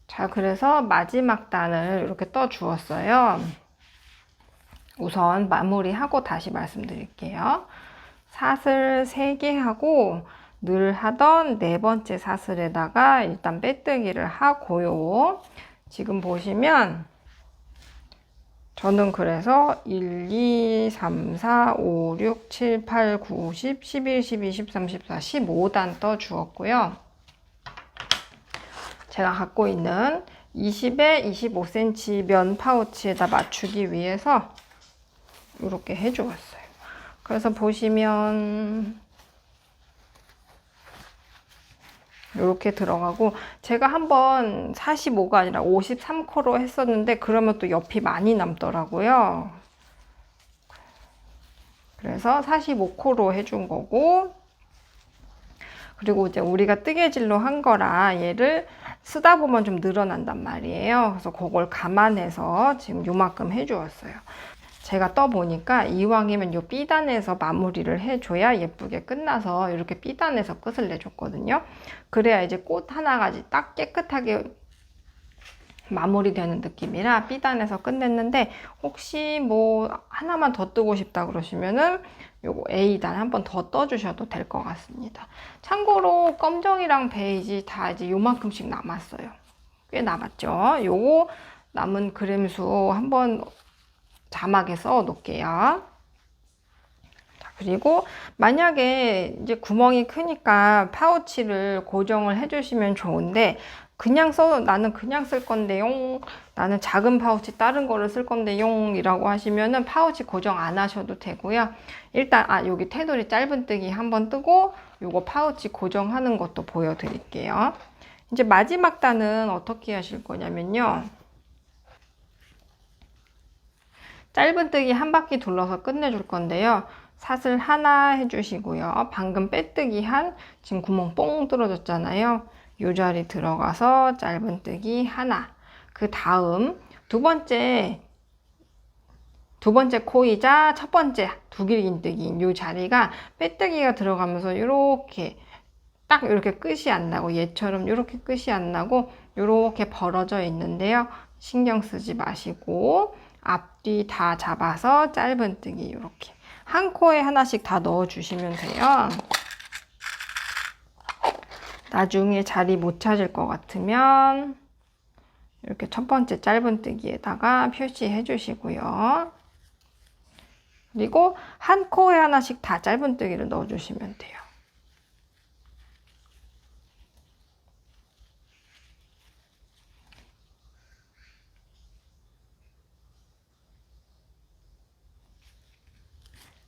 자, 그래서 마지막 단을 이렇게 떠 주었어요. 우선 마무리하고 다시 말씀드릴게요. 사슬 3개 하고 늘 하던 4번째 사슬에다가 일단 빼뜨기를 하고요. 지금 보시면 저는 그래서 1, 2, 3, 4, 5, 6, 7, 8, 9, 10, 11, 12, 13, 14, 15단 떠 주었고요. 제가 갖고 있는 20에 25cm 면 파우치에다 맞추기 위해서 이렇게 해주었어요. 그래서 보시면 이렇게 들어가고, 제가 한번 45가 아니라 53코로 했었는데 그러면 또 옆이 많이 남더라고요. 그래서 45코로 해준 거고, 그리고 이제 우리가 뜨개질로 한 거라 얘를 쓰다 보면 좀 늘어난단 말이에요. 그래서 그걸 감안해서 지금 요만큼 해주었어요. 제가 떠보니까 이왕이면 요 B단에서 마무리를 해줘야 예쁘게 끝나서 이렇게 B단에서 끝을 내줬거든요. 그래야 이제 꽃 하나가 딱 깨끗하게 마무리되는 느낌이라 B단에서 끝냈는데, 혹시 뭐 하나만 더 뜨고 싶다 그러시면은 요거 A단 한 번 더 떠주셔도 될 것 같습니다. 참고로 검정이랑 베이지 다 이제 요만큼씩 남았어요. 꽤 남았죠. 요거 남은 그램수 한번 자막에 써 놓을게요. 자, 그리고 만약에 이제 구멍이 크니까 파우치를 고정을 해주시면 좋은데, 나는 그냥 쓸 건데용, 나는 작은 파우치 다른 거를 쓸 건데용 이라고 하시면은 파우치 고정 안 하셔도 되고요. 일단 여기 테두리 짧은뜨기 한번 뜨고 요거 파우치 고정하는 것도 보여드릴게요. 이제 마지막 단은 어떻게 하실 거냐면요, 짧은뜨기 한 바퀴 둘러서 끝내줄 건데요, 사슬 하나 해주시고요, 방금 빼뜨기 지금 구멍 뽕 뚫어졌잖아요, 요 자리 들어가서 짧은뜨기 하나, 그 다음 두 번째 코이자 첫 번째 두길긴뜨기인 요 자리가 빼뜨기가 들어가면서 이렇게 딱 이렇게 끝이 안 나고, 얘처럼 이렇게 끝이 안 나고 이렇게 벌어져 있는데요, 신경 쓰지 마시고 앞뒤 다 잡아서 짧은뜨기 이렇게 한 코에 하나씩 다 넣어 주시면 돼요. 나중에 자리 못 찾을 것 같으면 이렇게 첫 번째 짧은뜨기에다가 표시해 주시고요. 그리고 한 코에 하나씩 다 짧은뜨기를 넣어 주시면 돼요.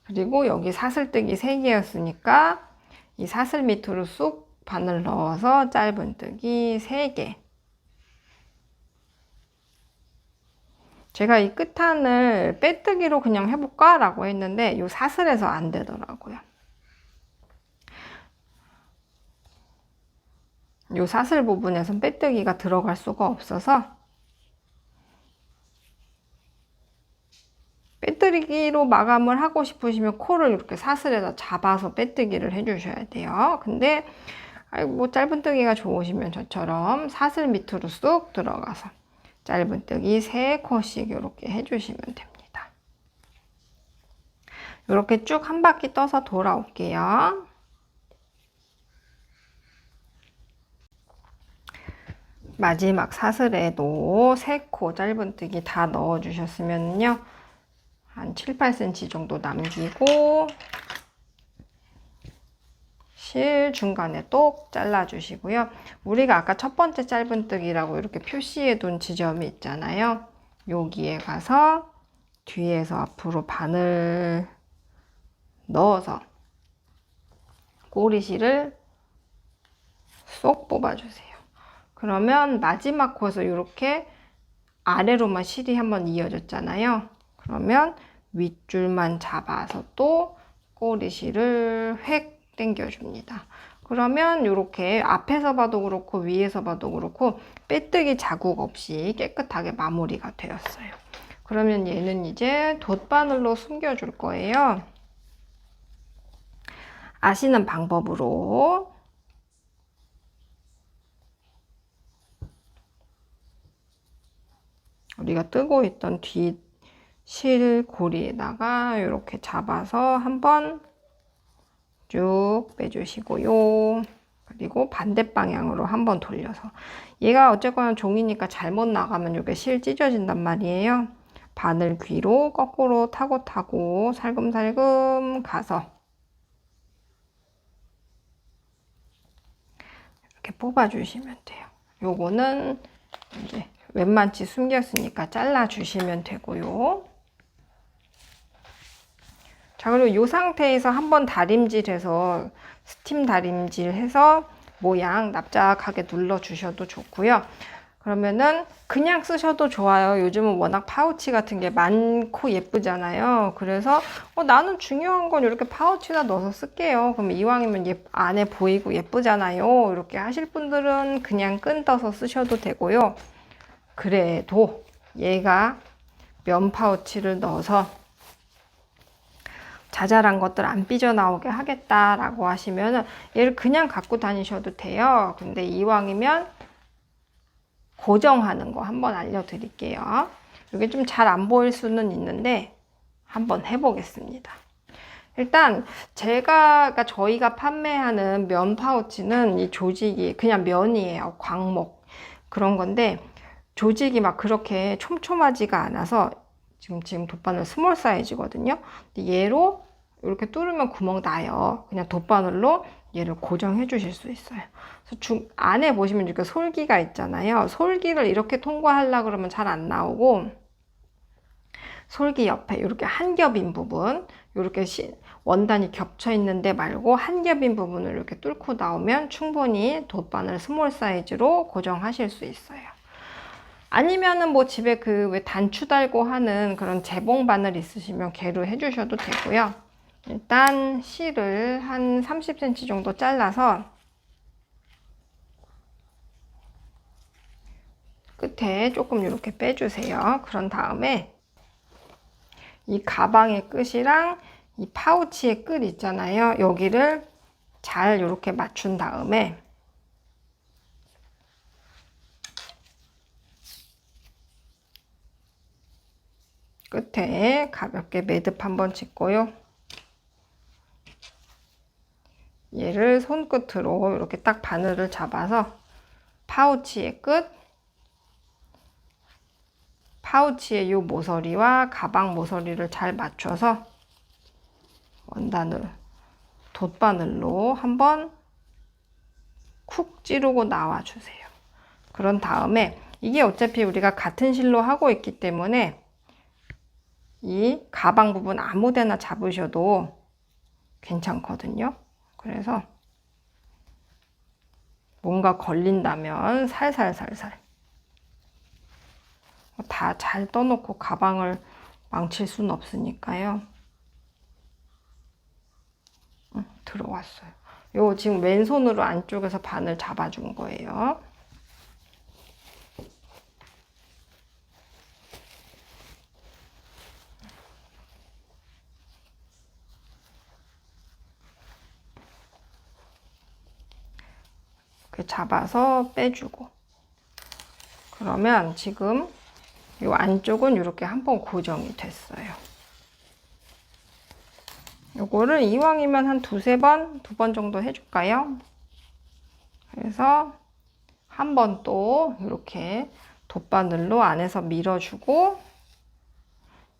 그리고 여기 사슬뜨기 3개였으니까 이 사슬 밑으로 쑥 바늘 넣어서 짧은뜨기 3개. 제가 이 끝판을 빼뜨기로 그냥 해볼까 라고 했는데 이 사슬에서 안 되더라고요. 이 사슬 부분에선 빼뜨기가 들어갈 수가 없어서 빼뜨기로 마감을 하고 싶으시면 코를 이렇게 사슬에다 잡아서 빼뜨기를 해주셔야 돼요. 근데 뭐 짧은뜨기가 좋으시면 저처럼 사슬 밑으로 쑥 들어가서 짧은뜨기 3코씩 이렇게 해주시면 됩니다. 이렇게 쭉 한 바퀴 떠서 돌아올게요. 마지막 사슬에도 3코 짧은뜨기 다 넣어주셨으면요, 한 7, 8cm 정도 남기고 실 중간에 똑 잘라주시고요. 우리가 아까 첫 번째 짧은뜨기라고 이렇게 표시해 둔 지점이 있잖아요. 여기에 가서 뒤에서 앞으로 바늘 넣어서 꼬리실을 쏙 뽑아주세요. 그러면 마지막 코에서 이렇게 아래로만 실이 한번 이어졌잖아요. 그러면 윗줄만 잡아서 또 꼬리실을 획 당겨줍니다. 그러면 이렇게 앞에서 봐도 그렇고 위에서 봐도 그렇고 빼뜨기 자국 없이 깨끗하게 마무리가 되었어요. 그러면 얘는 이제 돗바늘로 숨겨줄 거예요. 아시는 방법으로 우리가 뜨고 있던 뒤 실고리에다가 이렇게 잡아서 한번 쭉 빼주시고요. 그리고 반대 방향으로 한번 돌려서, 얘가 어쨌거나 종이니까 잘못 나가면 이게 실 찢어진단 말이에요. 바늘 귀로 거꾸로 타고 살금살금 가서 이렇게 뽑아주시면 돼요. 요거는 이제 웬만치 숨겼으니까 잘라주시면 되고요. 자, 그리고 이 상태에서 한번 다림질해서 스팀 다림질해서 모양 납작하게 눌러주셔도 좋고요. 그러면은 그냥 쓰셔도 좋아요. 요즘은 워낙 파우치 같은 게 많고 예쁘잖아요. 그래서 나는 중요한 건 이렇게 파우치에다 넣어서 쓸게요. 그럼 이왕이면 안에 보이고 예쁘잖아요. 이렇게 하실 분들은 그냥 끈 떠서 쓰셔도 되고요. 그래도 얘가 면 파우치를 넣어서 자잘한 것들 안 삐져나오게 하겠다라고 하시면 얘를 그냥 갖고 다니셔도 돼요. 근데 이왕이면 고정하는 거 한번 알려드릴게요. 이게 좀 잘 안 보일 수는 있는데 한번 해보겠습니다. 일단 그러니까 저희가 판매하는 면 파우치는 이 조직이 그냥 면이에요. 광목 그런 건데 조직이 막 그렇게 촘촘하지가 않아서 지금 돗바늘 스몰 사이즈거든요. 근데 얘로 이렇게 뚫으면 구멍 나요. 그냥 돗바늘로 얘를 고정해 주실 수 있어요. 그래서 안에 보시면 이렇게 솔기가 있잖아요. 솔기를 이렇게 통과하려고 그러면 잘 안 나오고 솔기 옆에 이렇게 한 겹인 부분 이렇게 원단이 겹쳐 있는데 말고 한 겹인 부분을 이렇게 뚫고 나오면 충분히 돗바늘 스몰 사이즈로 고정하실 수 있어요. 아니면은 뭐 집에 그 왜 단추 달고 하는 그런 재봉 바늘 있으시면 걔로 해주셔도 되고요. 일단 실을 한 30cm 정도 잘라서 끝에 조금 이렇게 빼주세요. 그런 다음에 이 가방의 끝이랑 이 파우치의 끝 있잖아요. 여기를 잘 이렇게 맞춘 다음에 끝에 가볍게 매듭 한번 짓고요. 얘를 손끝으로 이렇게 딱 바늘을 잡아서 파우치의 끝, 파우치의 이 모서리와 가방 모서리를 잘 맞춰서 원단을 돗바늘로 한번 쿡 찌르고 나와 주세요. 그런 다음에 이게 어차피 우리가 같은 실로 하고 있기 때문에 이 가방 부분 아무 데나 잡으셔도 괜찮거든요. 그래서 뭔가 걸린다면 살살살살 다 잘 떠놓고 가방을 망칠 수는 없으니까요. 들어왔어요. 요 지금 왼손으로 안쪽에서 바늘 잡아준 거예요. 이렇게 잡아서 빼주고 그러면 지금 이 안쪽은 이렇게 한번 고정이 됐어요. 요거를 이왕이면 한 두 번 정도 해줄까요? 그래서 한 번 또 이렇게 돗바늘로 안에서 밀어주고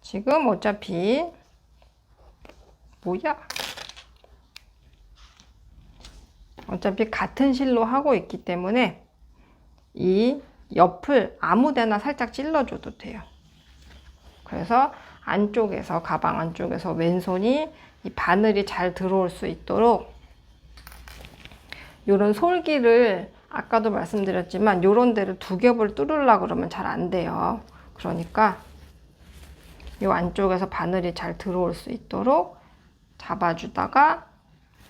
지금 어차피 어차피 같은 실로 하고 있기 때문에 이 옆을 아무 데나 살짝 찔러줘도 돼요. 그래서 안쪽에서 가방 안쪽에서 왼손이 이 바늘이 잘 들어올 수 있도록 이런 솔기를 아까도 말씀드렸지만 이런 데를 두 겹을 뚫으려고 그러면 잘 안 돼요. 그러니까 이 안쪽에서 바늘이 잘 들어올 수 있도록 잡아주다가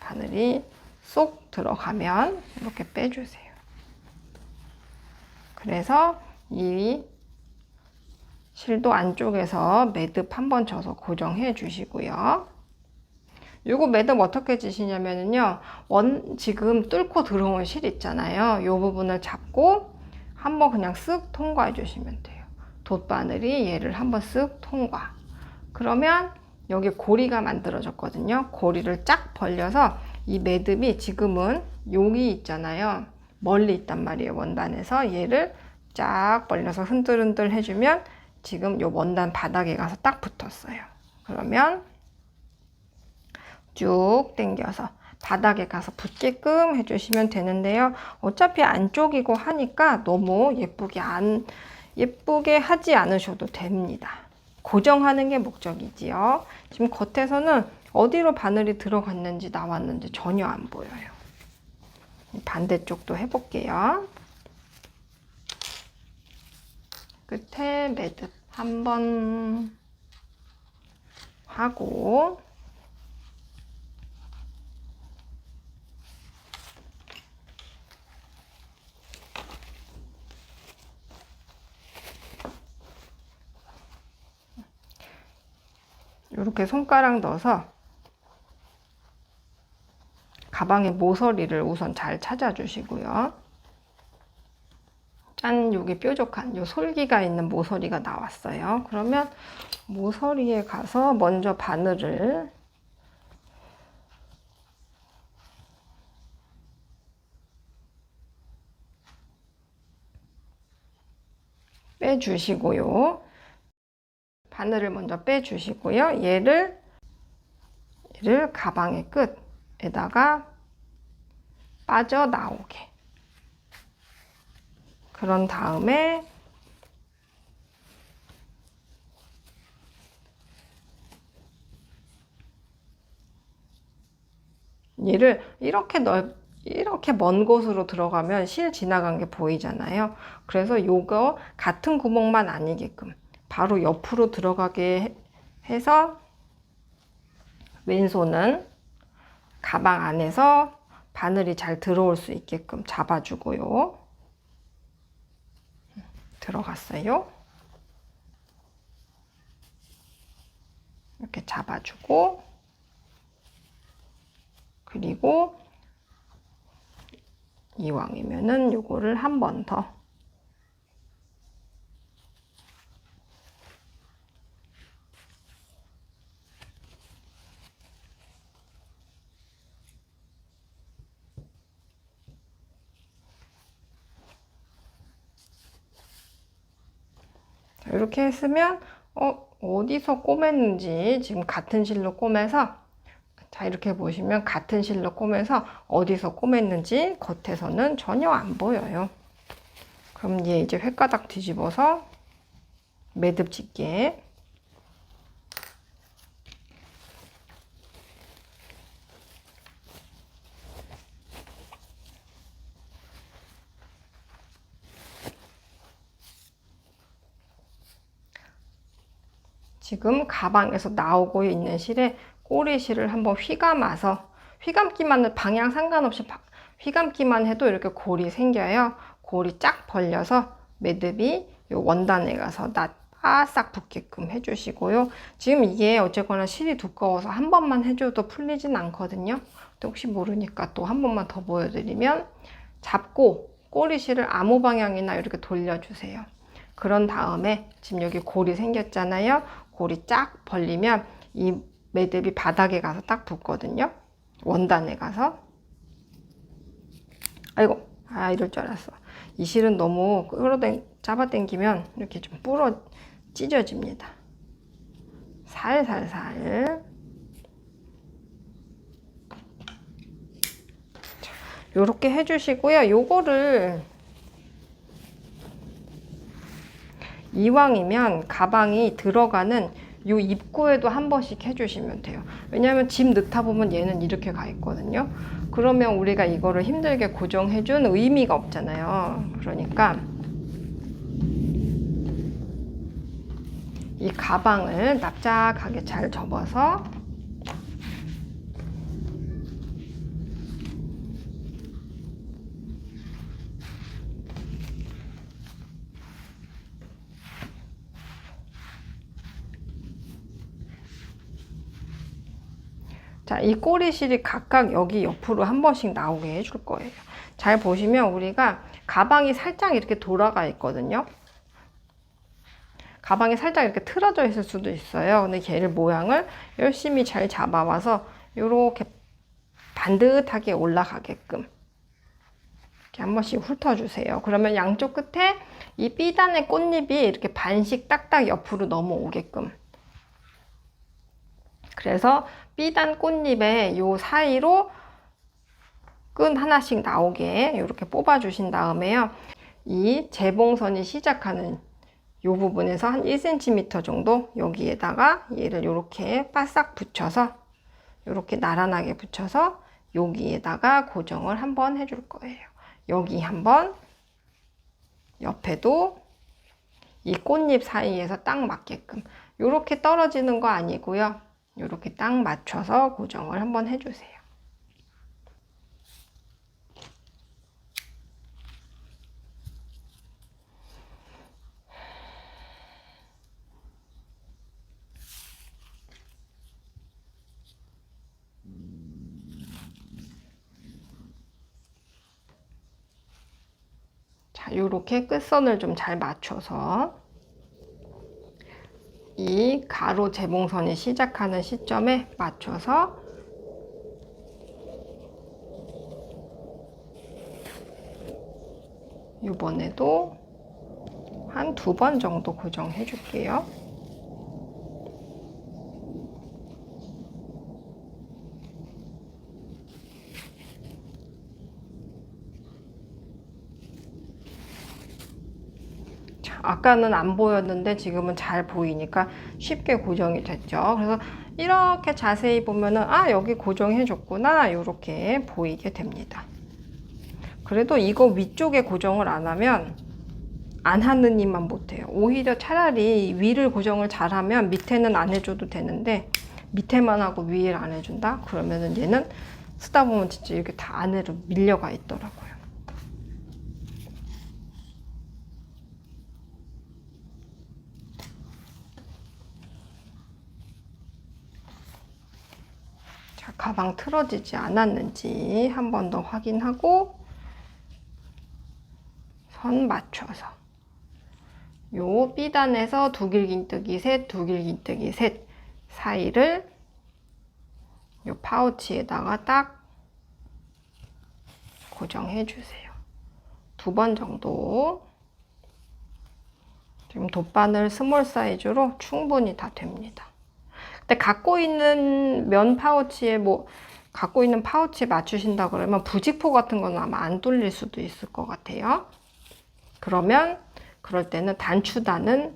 바늘이 쏙 들어가면 이렇게 빼주세요. 그래서 이 실도 안쪽에서 매듭 한번 져서 고정해 주시고요. 요거 매듭 어떻게 지시냐면요. 지금 뚫고 들어온 실 있잖아요. 요 부분을 잡고 한번 그냥 쓱 통과해 주시면 돼요. 돗바늘이 얘를 한번 쓱 통과. 그러면 여기 고리가 만들어졌거든요. 고리를 쫙 벌려서 이 매듭이 지금은 여기 있잖아요. 멀리 있단 말이에요. 원단에서 얘를 쫙 벌려서 흔들흔들 해주면 지금 요 원단 바닥에 가서 딱 붙었어요. 그러면 쭉 당겨서 바닥에 가서 붙게끔 해주시면 되는데요. 어차피 안쪽이고 하니까 너무 예쁘게 하지 않으셔도 됩니다. 고정하는 게 목적이지요. 지금 겉에서는 어디로 바늘이 들어갔는지 나왔는지 전혀 안 보여요. 반대쪽도 해볼게요. 끝에 매듭 한 번 하고 이렇게 손가락 넣어서 가방의 모서리를 우선 잘 찾아주시고요. 짠, 여기 뾰족한 요 솔기가 있는 모서리가 나왔어요. 그러면 모서리에 가서 먼저 바늘을 빼주시고요. 바늘을 먼저 빼주시고요. 얘를 가방의 끝에다가 빠져나오게. 그런 다음에 얘를 이렇게 먼 곳으로 들어가면 실 지나간 게 보이잖아요. 그래서 요거 같은 구멍만 아니게끔 바로 옆으로 들어가게 해서 왼손은 가방 안에서 바늘이 잘 들어올 수 있게끔 잡아주고요. 들어갔어요. 이렇게 잡아주고, 그리고 이왕이면은 요거를 한 번 더 이렇게 했으면 어디서 꼬맸는지 지금 같은 실로 꼬매서, 자 이렇게 보시면 같은 실로 꼬매서 어디서 꼬맸는지 겉에서는 전혀 안 보여요. 그럼 얘 이제 횟가닥 뒤집어서 매듭 짓게. 지금 가방에서 나오고 있는 실에 꼬리실을 한번 휘감아서, 휘감기만 방향 상관없이 휘감기만 해도 이렇게 골이 생겨요. 골이 쫙 벌려서 매듭이 요 원단에 가서 바싹 붙게끔 해주시고요. 지금 이게 어쨌거나 실이 두꺼워서 한 번만 해줘도 풀리진 않거든요. 혹시 모르니까 또 한 번만 더 보여드리면, 잡고 꼬리실을 아무 방향이나 이렇게 돌려주세요. 그런 다음에 지금 여기 골이 생겼잖아요. 골이 쫙 벌리면 이 매듭이 바닥에 가서 딱 붙거든요. 원단에 가서. 아이고, 이럴 줄 알았어. 이 실은 너무 잡아당기면 이렇게 좀 찢어집니다. 살살살. 요렇게 해주시고요. 요거를 이왕이면 가방이 들어가는 요 입구에도 한 번씩 해주시면 돼요. 왜냐하면 집 넣다 보면 얘는 이렇게 가 있거든요. 그러면 우리가 이거를 힘들게 고정해준 의미가 없잖아요. 그러니까 이 가방을 납작하게 잘 접어서 자, 이 꼬리실이 각각 여기 옆으로 한 번씩 나오게 해줄 거예요. 잘 보시면 우리가 가방이 살짝 이렇게 돌아가 있거든요. 가방이 살짝 이렇게 틀어져 있을 수도 있어요. 근데 걔를 모양을 열심히 잘 잡아와서 이렇게 반듯하게 올라가게끔 이렇게 한 번씩 훑어주세요. 그러면 양쪽 끝에 이 B단의 꽃잎이 이렇게 반씩 딱딱 옆으로 넘어오게끔. 그래서 B단 꽃잎의 요 사이로 끈 하나씩 나오게 이렇게 뽑아 주신 다음에요. 이 재봉선이 시작하는 요 부분에서 한 1cm 정도 여기에다가 얘를 이렇게 바싹 붙여서 이렇게 나란하게 붙여서 여기에다가 고정을 한번 해줄 거예요. 여기 한번, 옆에도 이 꽃잎 사이에서 딱 맞게끔. 이렇게 떨어지는 거 아니고요. 이렇게 딱 맞춰서 고정을 한번 해주세요. 자, 요렇게 끝선을 좀 잘 맞춰서 이 가로 재봉선이 시작하는 시점에 맞춰서 이번에도 한 2번 정도 고정해 줄게요. 아까는 안 보였는데 지금은 잘 보이니까 쉽게 고정이 됐죠. 그래서 이렇게 자세히 보면은 아, 여기 고정해 줬구나, 이렇게 보이게 됩니다. 그래도 이거 위쪽에 고정을 안 하면 안 하는 이만 못해요. 오히려 차라리 위를 고정을 잘하면 밑에는 안 해줘도 되는데 밑에만 하고 위를 안 해준다? 그러면은 얘는 쓰다 보면 진짜 이렇게 다 안으로 밀려가 있더라고요. 자, 가방 틀어지지 않았는지 한 번 더 확인하고 선 맞춰서 요 B단에서 두 길긴뜨기 셋, 두 길긴뜨기 셋 사이를 요 파우치에다가 딱 고정해 주세요. 2번 정도. 지금 돗바늘 스몰 사이즈로 충분히 다 됩니다. 근데 갖고 있는 면 파우치에 갖고 있는 파우치에 맞추신다 그러면 부직포 같은 건 아마 안 뚫릴 수도 있을 것 같아요. 그럴 때는 단추단은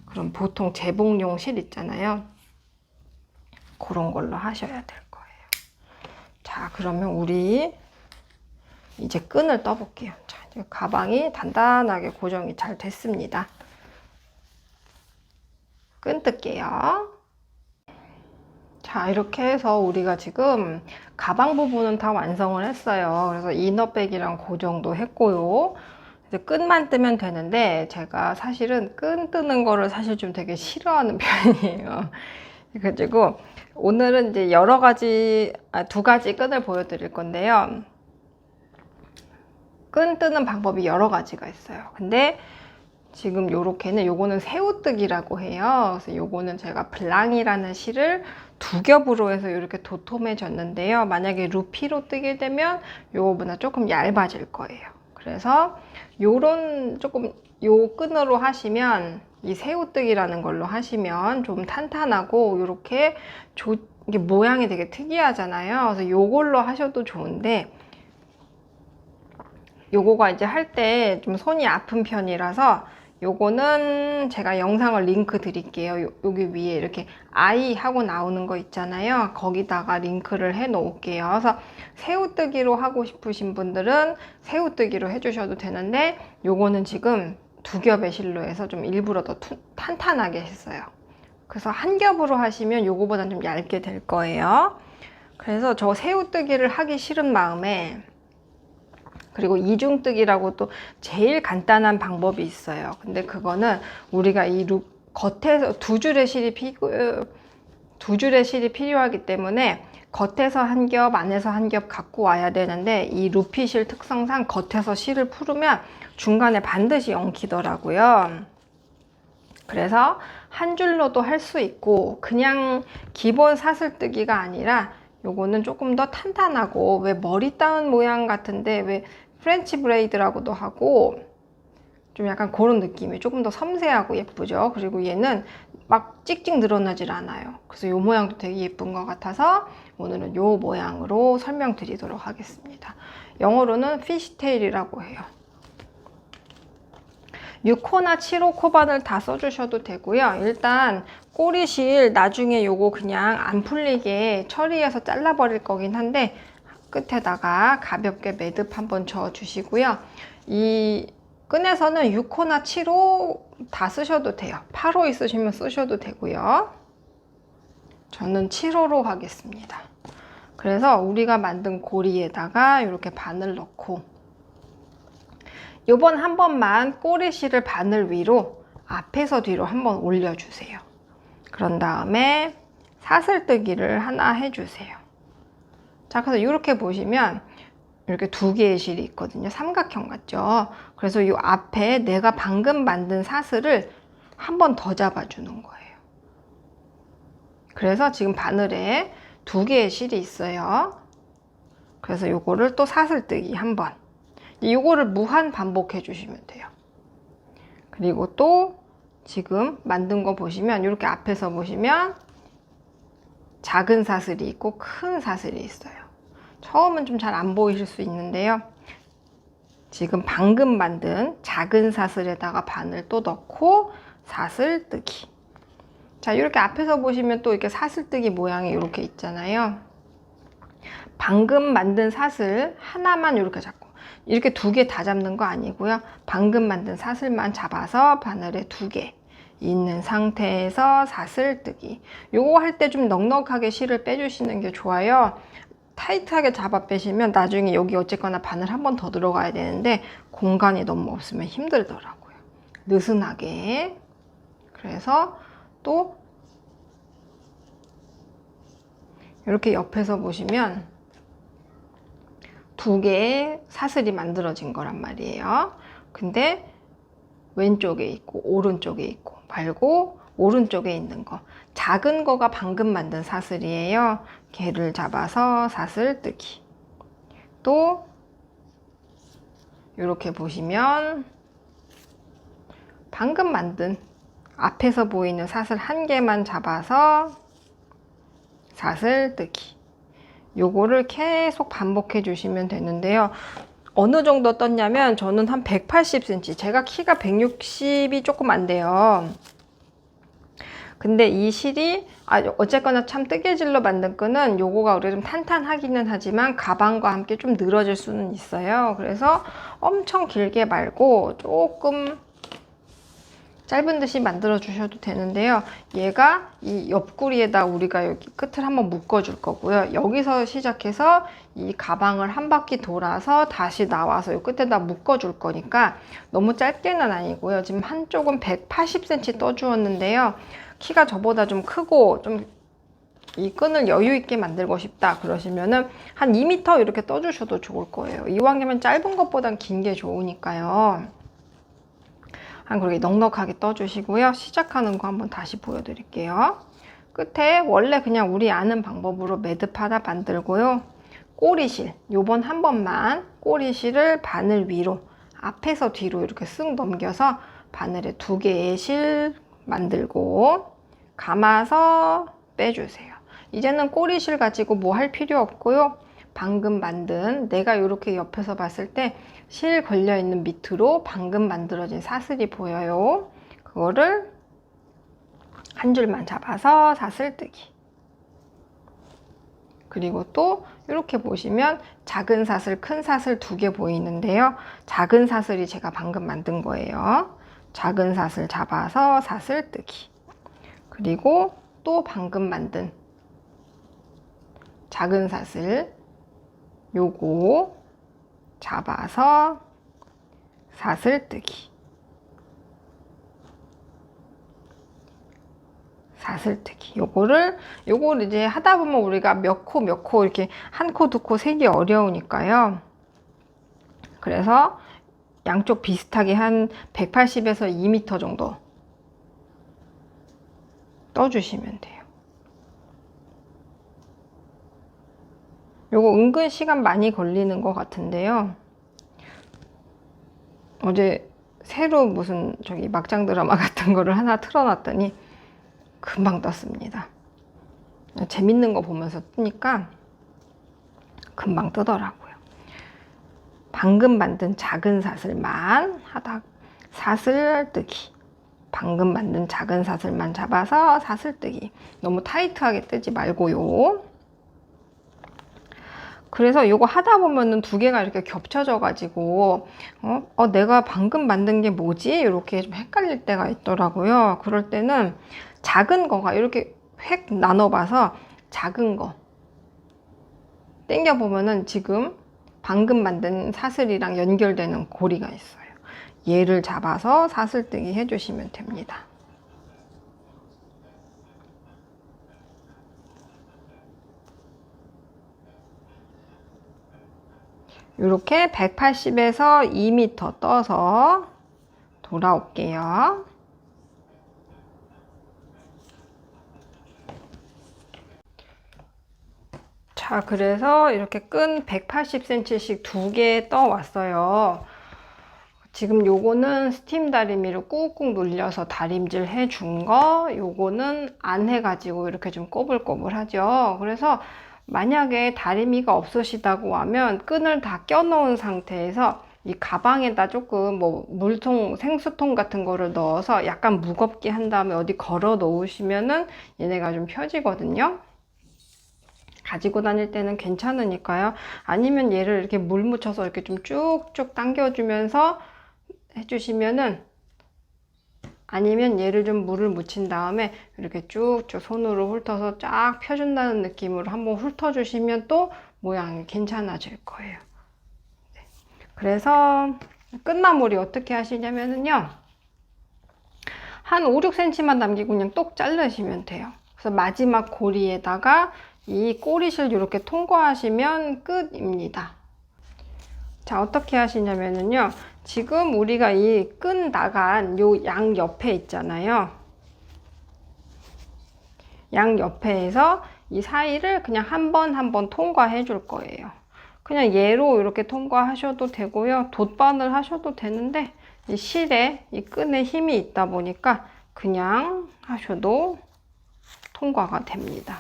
그럼 보통 재봉용 실 있잖아요. 그런 걸로 하셔야 될 거예요. 자, 그러면 우리 이제 끈을 떠볼게요. 자, 이제 가방이 단단하게 고정이 잘 됐습니다. 끈 뜰게요. 자, 이렇게 해서 우리가 지금 가방 부분은 다 완성을 했어요. 그래서 이너백이랑 고정도 했고요. 이제 끈만 뜨면 되는데 제가 사실은 끈 뜨는 거를 사실 좀 되게 싫어하는 편이에요. 그래가지고 오늘은 이제 여러 가지, 2가지 끈을 보여드릴 건데요. 끈 뜨는 방법이 여러 가지가 있어요. 근데 지금 요거는 새우뜨기라고 해요. 그래서 요거는 제가 블랑이라는 실을 2겹으로 해서 이렇게 도톰해졌는데요. 만약에 루피로 뜨게 되면 요거보다 조금 얇아질 거예요. 그래서 요런 조금 요 끈으로 하시면 이 새우뜨기라는 걸로 하시면 좀 탄탄하고 이렇게 이게 모양이 되게 특이하잖아요. 그래서 요걸로 하셔도 좋은데 요거가 이제 할 때 좀 손이 아픈 편이라서 요거는 제가 영상을 링크 드릴게요. 여기 위에 이렇게 아이 하고 나오는 거 있잖아요. 거기다가 링크를 해 놓을게요. 그래서 새우뜨기로 하고 싶으신 분들은 새우뜨기로 해주셔도 되는데 요거는 지금 2겹의 실로 해서 좀 일부러 더 탄탄하게 했어요. 그래서 한 겹으로 하시면 요거보다는 좀 얇게 될 거예요. 그래서 저 새우뜨기를 하기 싫은 마음에, 그리고 이중뜨기라고 또 제일 간단한 방법이 있어요. 근데 그거는 우리가 이 겉에서 2줄의 실이 필요하기 때문에 겉에서 한 겹, 안에서 한 겹 갖고 와야 되는데 이 루피실 특성상 겉에서 실을 풀으면 중간에 반드시 엉키더라고요. 그래서 한 줄로도 할 수 있고 그냥 기본 사슬뜨기가 아니라 요거는 조금 더 탄탄하고, 왜 머리 따은 모양 같은데 왜 프렌치 브레이드라고도 하고 좀 약간 그런 느낌이 조금 더 섬세하고 예쁘죠. 그리고 얘는 막 찍찍 늘어나질 않아요. 그래서 요 모양도 되게 예쁜 것 같아서 오늘은 요 모양으로 설명드리도록 하겠습니다. 영어로는 피쉬테일이라고 해요. 6호나 7호 코바늘 다 써주셔도 되고요. 일단 꼬리실 나중에 요거 그냥 안 풀리게 처리해서 잘라버릴 거긴 한데 끝에다가 가볍게 매듭 한번 저어 주시고요. 이 끈에서는 6호나 7호 다 쓰셔도 돼요. 8호 있으시면 쓰셔도 되고요. 저는 7호로 하겠습니다. 그래서 우리가 만든 고리에다가 이렇게 바늘 넣고 요번 한 번만 꼬리실을 바늘 위로 앞에서 뒤로 한번 올려주세요. 그런 다음에 사슬뜨기를 하나 해주세요. 자, 그래서 이렇게 보시면 이렇게 두 개의 실이 있거든요. 삼각형 같죠? 그래서 이 앞에 내가 방금 만든 사슬을 한 번 더 잡아주는 거예요. 그래서 지금 바늘에 두 개의 실이 있어요. 그래서 요거를 또 사슬뜨기 한 번. 요거를 무한 반복해 주시면 돼요. 그리고 또 지금 만든 거 보시면 이렇게 앞에서 보시면 작은 사슬이 있고 큰 사슬이 있어요. 처음은 좀 잘 안 보이실 수 있는데요. 지금 방금 만든 작은 사슬에다가 바늘 또 넣고 사슬뜨기. 자, 이렇게 앞에서 보시면 또 이렇게 사슬뜨기 모양이 이렇게 있잖아요. 방금 만든 사슬 하나만 이렇게 잡고, 이렇게 두 개 다 잡는 거 아니고요. 방금 만든 사슬만 잡아서 바늘에 두 개 있는 상태에서 사슬뜨기. 요거 할 때 좀 넉넉하게 실을 빼주시는 게 좋아요. 타이트하게 잡아 빼시면 나중에 여기 어쨌거나 바늘 한 번 더 들어가야 되는데 공간이 너무 없으면 힘들더라고요. 느슨하게. 그래서 또 이렇게 옆에서 보시면 두 개의 사슬이 만들어진 거란 말이에요. 근데 왼쪽에 있고 오른쪽에 있고 말고 오른쪽에 있는 거, 작은 거가 방금 만든 사슬이에요. 걔를 잡아서 사슬뜨기. 또 이렇게 보시면 방금 만든 앞에서 보이는 사슬 한 개만 잡아서 사슬뜨기. 요거를 계속 반복해 주시면 되는데요. 어느 정도 떴냐면 저는 한 180cm, 제가 키가 160이 조금 안 돼요. 근데 이 실이 어쨌거나 참 뜨개질로 만든 끈은 요거가 우리가 좀 탄탄하기는 하지만 가방과 함께 좀 늘어질 수는 있어요. 그래서 엄청 길게 말고 조금 짧은 듯이 만들어 주셔도 되는데요. 얘가 이 옆구리에다 우리가 여기 끝을 한번 묶어 줄 거고요. 여기서 시작해서 이 가방을 한 바퀴 돌아서 다시 나와서 이 끝에다 묶어 줄 거니까 너무 짧게는 아니고요. 지금 한쪽은 180cm 떠 주었는데요. 키가 저보다 좀 크고 좀 이 끈을 여유 있게 만들고 싶다 그러시면은 한 2m 이렇게 떠 주셔도 좋을 거예요. 이왕이면 짧은 것보단 긴 게 좋으니까요. 한 그렇게 넉넉하게 떠주시고요. 시작하는 거 한번 다시 보여드릴게요. 끝에 원래 그냥 우리 아는 방법으로 매듭 하나 만들고요. 꼬리실, 요번 한 번만 꼬리실을 바늘 위로 앞에서 뒤로 이렇게 쓱 넘겨서 바늘에 두 개의 실 만들고 감아서 빼주세요. 이제는 꼬리실 가지고 뭐 할 필요 없고요. 방금 만든, 내가 이렇게 옆에서 봤을 때 실 걸려있는 밑으로 방금 만들어진 사슬이 보여요. 그거를 한 줄만 잡아서 사슬뜨기. 그리고 또 이렇게 보시면 작은 사슬, 큰 사슬 두 개 보이는데요. 작은 사슬이 제가 방금 만든 거예요. 작은 사슬 잡아서 사슬뜨기. 그리고 또 방금 만든 작은 사슬 요거 잡아서 사슬뜨기. 사슬뜨기. 요거를 이제 하다 보면 우리가 몇 코 이렇게 한 코, 두 코 세기 어려우니까요. 그래서 양쪽 비슷하게 한 180에서 2m 정도 떠주시면 돼요. 요거 은근 시간 많이 걸리는 것 같은데요. 어제 새로 무슨 저기 막장 드라마 같은 거를 하나 틀어놨더니 금방 떴습니다. 재밌는 거 보면서 뜨니까 금방 뜨더라고요. 방금 만든 작은 사슬만 하다 사슬뜨기. 방금 만든 작은 사슬만 잡아서 사슬뜨기. 너무 타이트하게 뜨지 말고요. 그래서 이거 하다 보면은 두 개가 이렇게 겹쳐져 가지고 내가 방금 만든 게 뭐지? 이렇게 좀 헷갈릴 때가 있더라고요. 그럴 때는 작은 거가 이렇게 획 나눠봐서 작은 거 당겨 보면은 지금 방금 만든 사슬이랑 연결되는 고리가 있어요. 얘를 잡아서 사슬뜨기 해주시면 됩니다. 이렇게 180에서 2m 떠서 돌아올게요. 자, 그래서 이렇게 끈 180cm씩 두 개 떠왔어요. 지금 요거는 스팀 다리미로 꾹꾹 눌려서 다림질 해준 거, 요거는 안 해가지고 이렇게 좀 꼬불꼬불하죠. 그래서 만약에 다리미가 없으시다고 하면 끈을 다 껴놓은 상태에서 이 가방에다 조금 뭐 물통, 생수통 같은 거를 넣어서 약간 무겁게 한 다음에 어디 걸어 놓으시면은 얘네가 좀 펴지거든요. 가지고 다닐 때는 괜찮으니까요. 아니면 얘를 이렇게 물 묻혀서 이렇게 좀 쭉쭉 당겨주면서 해주시면은, 아니면 얘를 좀 물을 묻힌 다음에 이렇게 쭉쭉 손으로 훑어서 쫙 펴준다는 느낌으로 한번 훑어주시면 또 모양이 괜찮아질 거예요. 그래서 끝마무리 어떻게 하시냐면요, 한 5, 6cm만 남기고 그냥 똑 자르시면 돼요. 그래서 마지막 고리에다가 이 꼬리실 이렇게 통과하시면 끝입니다. 자, 어떻게 하시냐면요, 지금 우리가 이 끈 나간 요 양 옆에 있잖아요. 양 옆에에서 이 사이를 그냥 한 번 통과해 줄 거예요. 그냥 얘로 이렇게 통과하셔도 되고요. 돗바늘 하셔도 되는데, 이 실에 이 끈에 힘이 있다 보니까 그냥 하셔도 통과가 됩니다.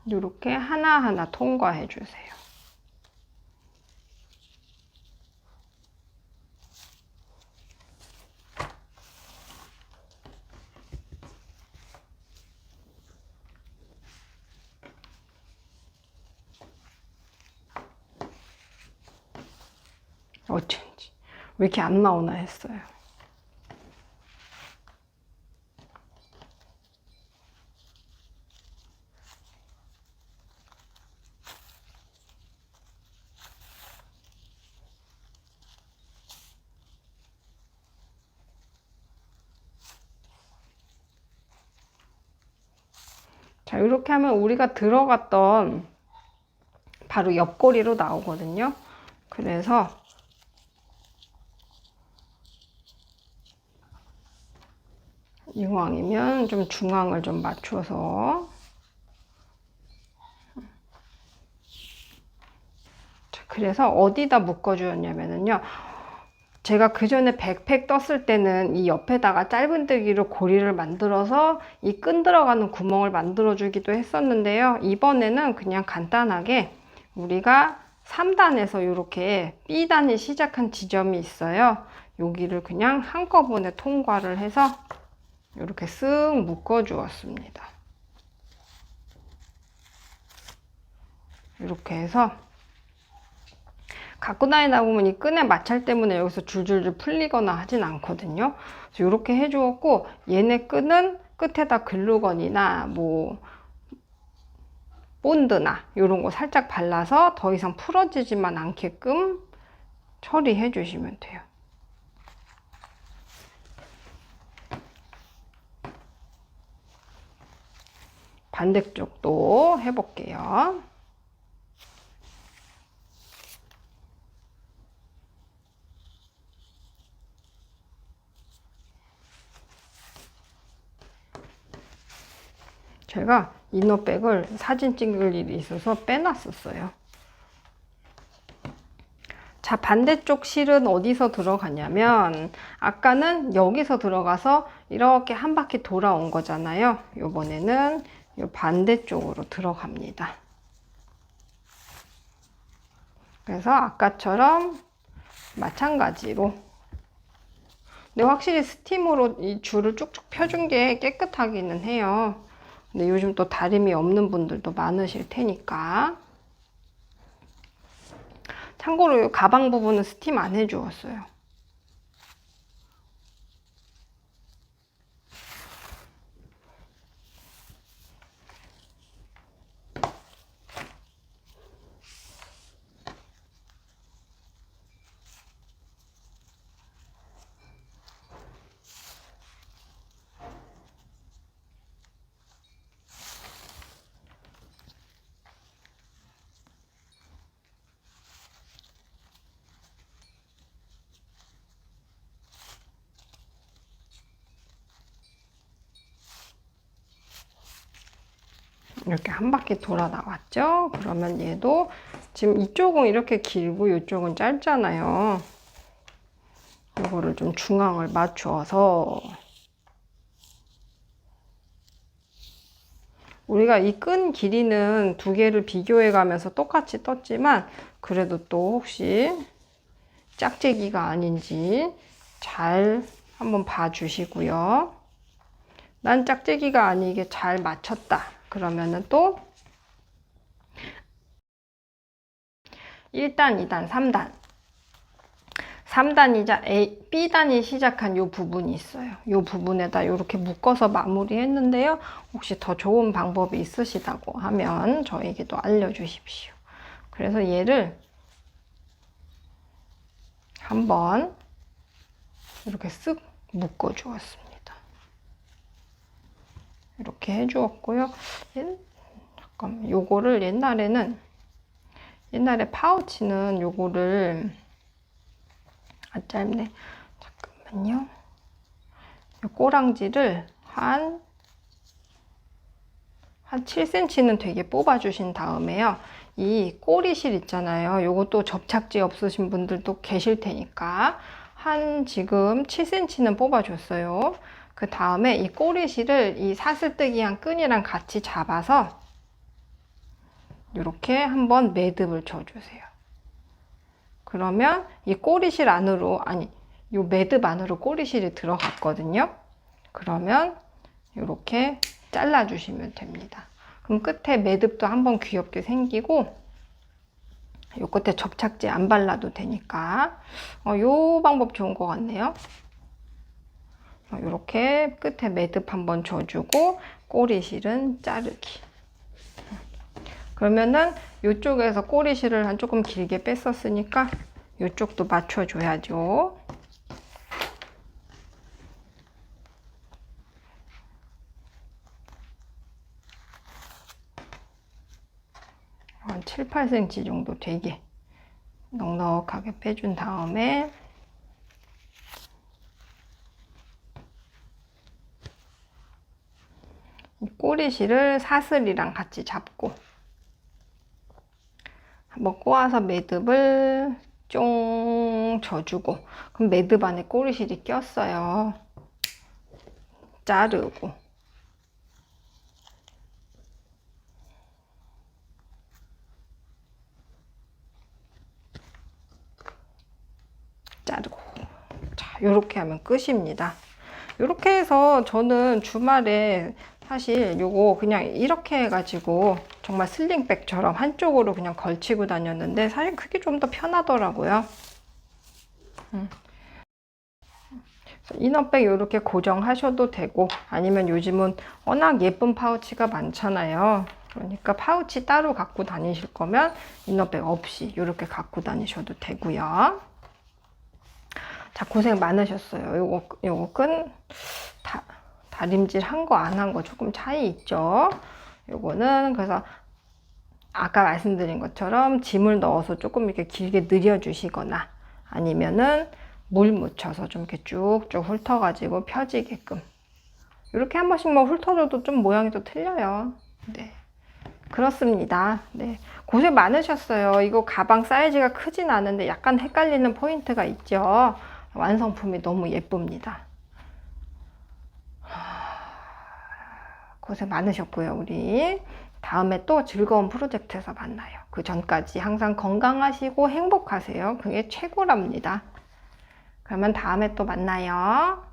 이렇게 하나하나 통과해 주세요. 어쩐지 왜 이렇게 안 나오나 했어요. 자, 이렇게 하면 우리가 들어갔던 바로 옆고리로 나오거든요. 그래서 이왕이면 좀 중앙을 좀 맞춰서, 자, 그래서 어디다 묶어주었냐면요, 제가 그 전에 백팩 떴을 때는 이 옆에다가 짧은뜨기로 고리를 만들어서 이 끈 들어가는 구멍을 만들어 주기도 했었는데요, 이번에는 그냥 간단하게 우리가 3단에서 이렇게 B단이 시작한 지점이 있어요. 여기를 그냥 한꺼번에 통과를 해서 이렇게 쓱 묶어 주었습니다. 이렇게 해서 갖고 다니다 보면 이 끈의 마찰 때문에 여기서 줄줄줄 풀리거나 하진 않거든요. 그래서 이렇게 해주었고, 얘네 끈은 끝에다 글루건이나 뭐 본드나 이런 거 살짝 발라서 더 이상 풀어지지만 않게끔 처리해 주시면 돼요. 반대쪽도 해볼게요. 제가 이너백을 사진 찍을 일이 있어서 빼놨었어요. 자, 반대쪽 실은 어디서 들어가냐면, 아까는 여기서 들어가서 이렇게 한 바퀴 돌아온 거잖아요. 요번에는 이 반대쪽으로 들어갑니다. 그래서 아까처럼 마찬가지로, 근데 확실히 스팀으로 이 줄을 쭉쭉 펴준 게 깨끗하기는 해요. 근데 요즘 또 다림이 없는 분들도 많으실 테니까. 참고로 이 가방 부분은 스팀 안 해주었어요. 이렇게 한 바퀴 돌아 나왔죠? 그러면 얘도 지금 이쪽은 이렇게 길고 이쪽은 짧잖아요. 이거를 좀 중앙을 맞추어서, 우리가 이 끈 길이는 두 개를 비교해 가면서 똑같이 떴지만 그래도 또 혹시 짝재기가 아닌지 잘 한번 봐 주시고요. 난 짝재기가 아니게 잘 맞췄다 그러면은 또 1단, 2단, 3단 3단이자 B단이 시작한 이 부분이 있어요. 이 부분에다 이렇게 묶어서 마무리했는데요. 혹시 더 좋은 방법이 있으시다고 하면 저에게도 알려주십시오. 그래서 얘를 한번 이렇게 쓱 묶어 주었습니다. 이렇게 해 주었고요. 잠깐만, 요거를 옛날에 파우치는 요거를, 짧네. 잠깐만요. 이 꼬랑지를 한 7cm는 되게 뽑아주신 다음에요. 이 꼬리실 있잖아요. 요것도 접착제 없으신 분들도 계실 테니까 지금 7cm는 뽑아줬어요. 그 다음에 이 꼬리실을 이 사슬뜨기한 끈이랑 같이 잡아서 이렇게 한번 매듭을 쳐주세요. 그러면 이 꼬리실 안으로, 요 매듭 안으로 꼬리실이 들어갔거든요. 그러면 이렇게 잘라주시면 됩니다. 그럼 끝에 매듭도 한번 귀엽게 생기고, 요 끝에 접착제 안 발라도 되니까 요 방법 좋은 것 같네요. 이렇게 끝에 매듭 한번 줘주고 꼬리실은 자르기. 그러면은 이쪽에서 꼬리실을 한 조금 길게 뺐었으니까 이쪽도 맞춰줘야죠. 한 7, 8cm 정도 되게 넉넉하게 빼준 다음에 이 꼬리실을 사슬이랑 같이 잡고 한번 꼬아서 매듭을 쫑 져주고, 그럼 매듭 안에 꼬리실이 꼈어요. 자르고, 자르고. 자, 요렇게 하면 끝입니다. 요렇게 해서 저는 주말에 사실 요거 그냥 이렇게 해가지고 정말 슬링백처럼 한쪽으로 그냥 걸치고 다녔는데 사실 그게 좀 더 편하더라고요. 이너백 이렇게 고정하셔도 되고, 아니면 요즘은 워낙 예쁜 파우치가 많잖아요. 그러니까 파우치 따로 갖고 다니실 거면 이너백 없이 이렇게 갖고 다니셔도 되고요. 자, 고생 많으셨어요. 요거 끈 다림질 한 거 안 한 거 조금 차이 있죠. 요거는 그래서 아까 말씀드린 것처럼 짐을 넣어서 조금 이렇게 길게 늘려 주시거나, 아니면은 물 묻혀서 좀 이렇게 쭉쭉 훑어가지고 펴지게끔 이렇게 한 번씩만 훑어줘도 좀 모양이 또 틀려요. 네, 그렇습니다. 네, 고생 많으셨어요. 이거 가방 사이즈가 크진 않은데 약간 헷갈리는 포인트가 있죠. 완성품이 너무 예쁩니다. 고생 많으셨고요, 우리. 다음에 또 즐거운 프로젝트에서 만나요. 그 전까지 항상 건강하시고 행복하세요. 그게 최고랍니다. 그러면 다음에 또 만나요.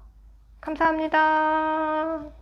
감사합니다.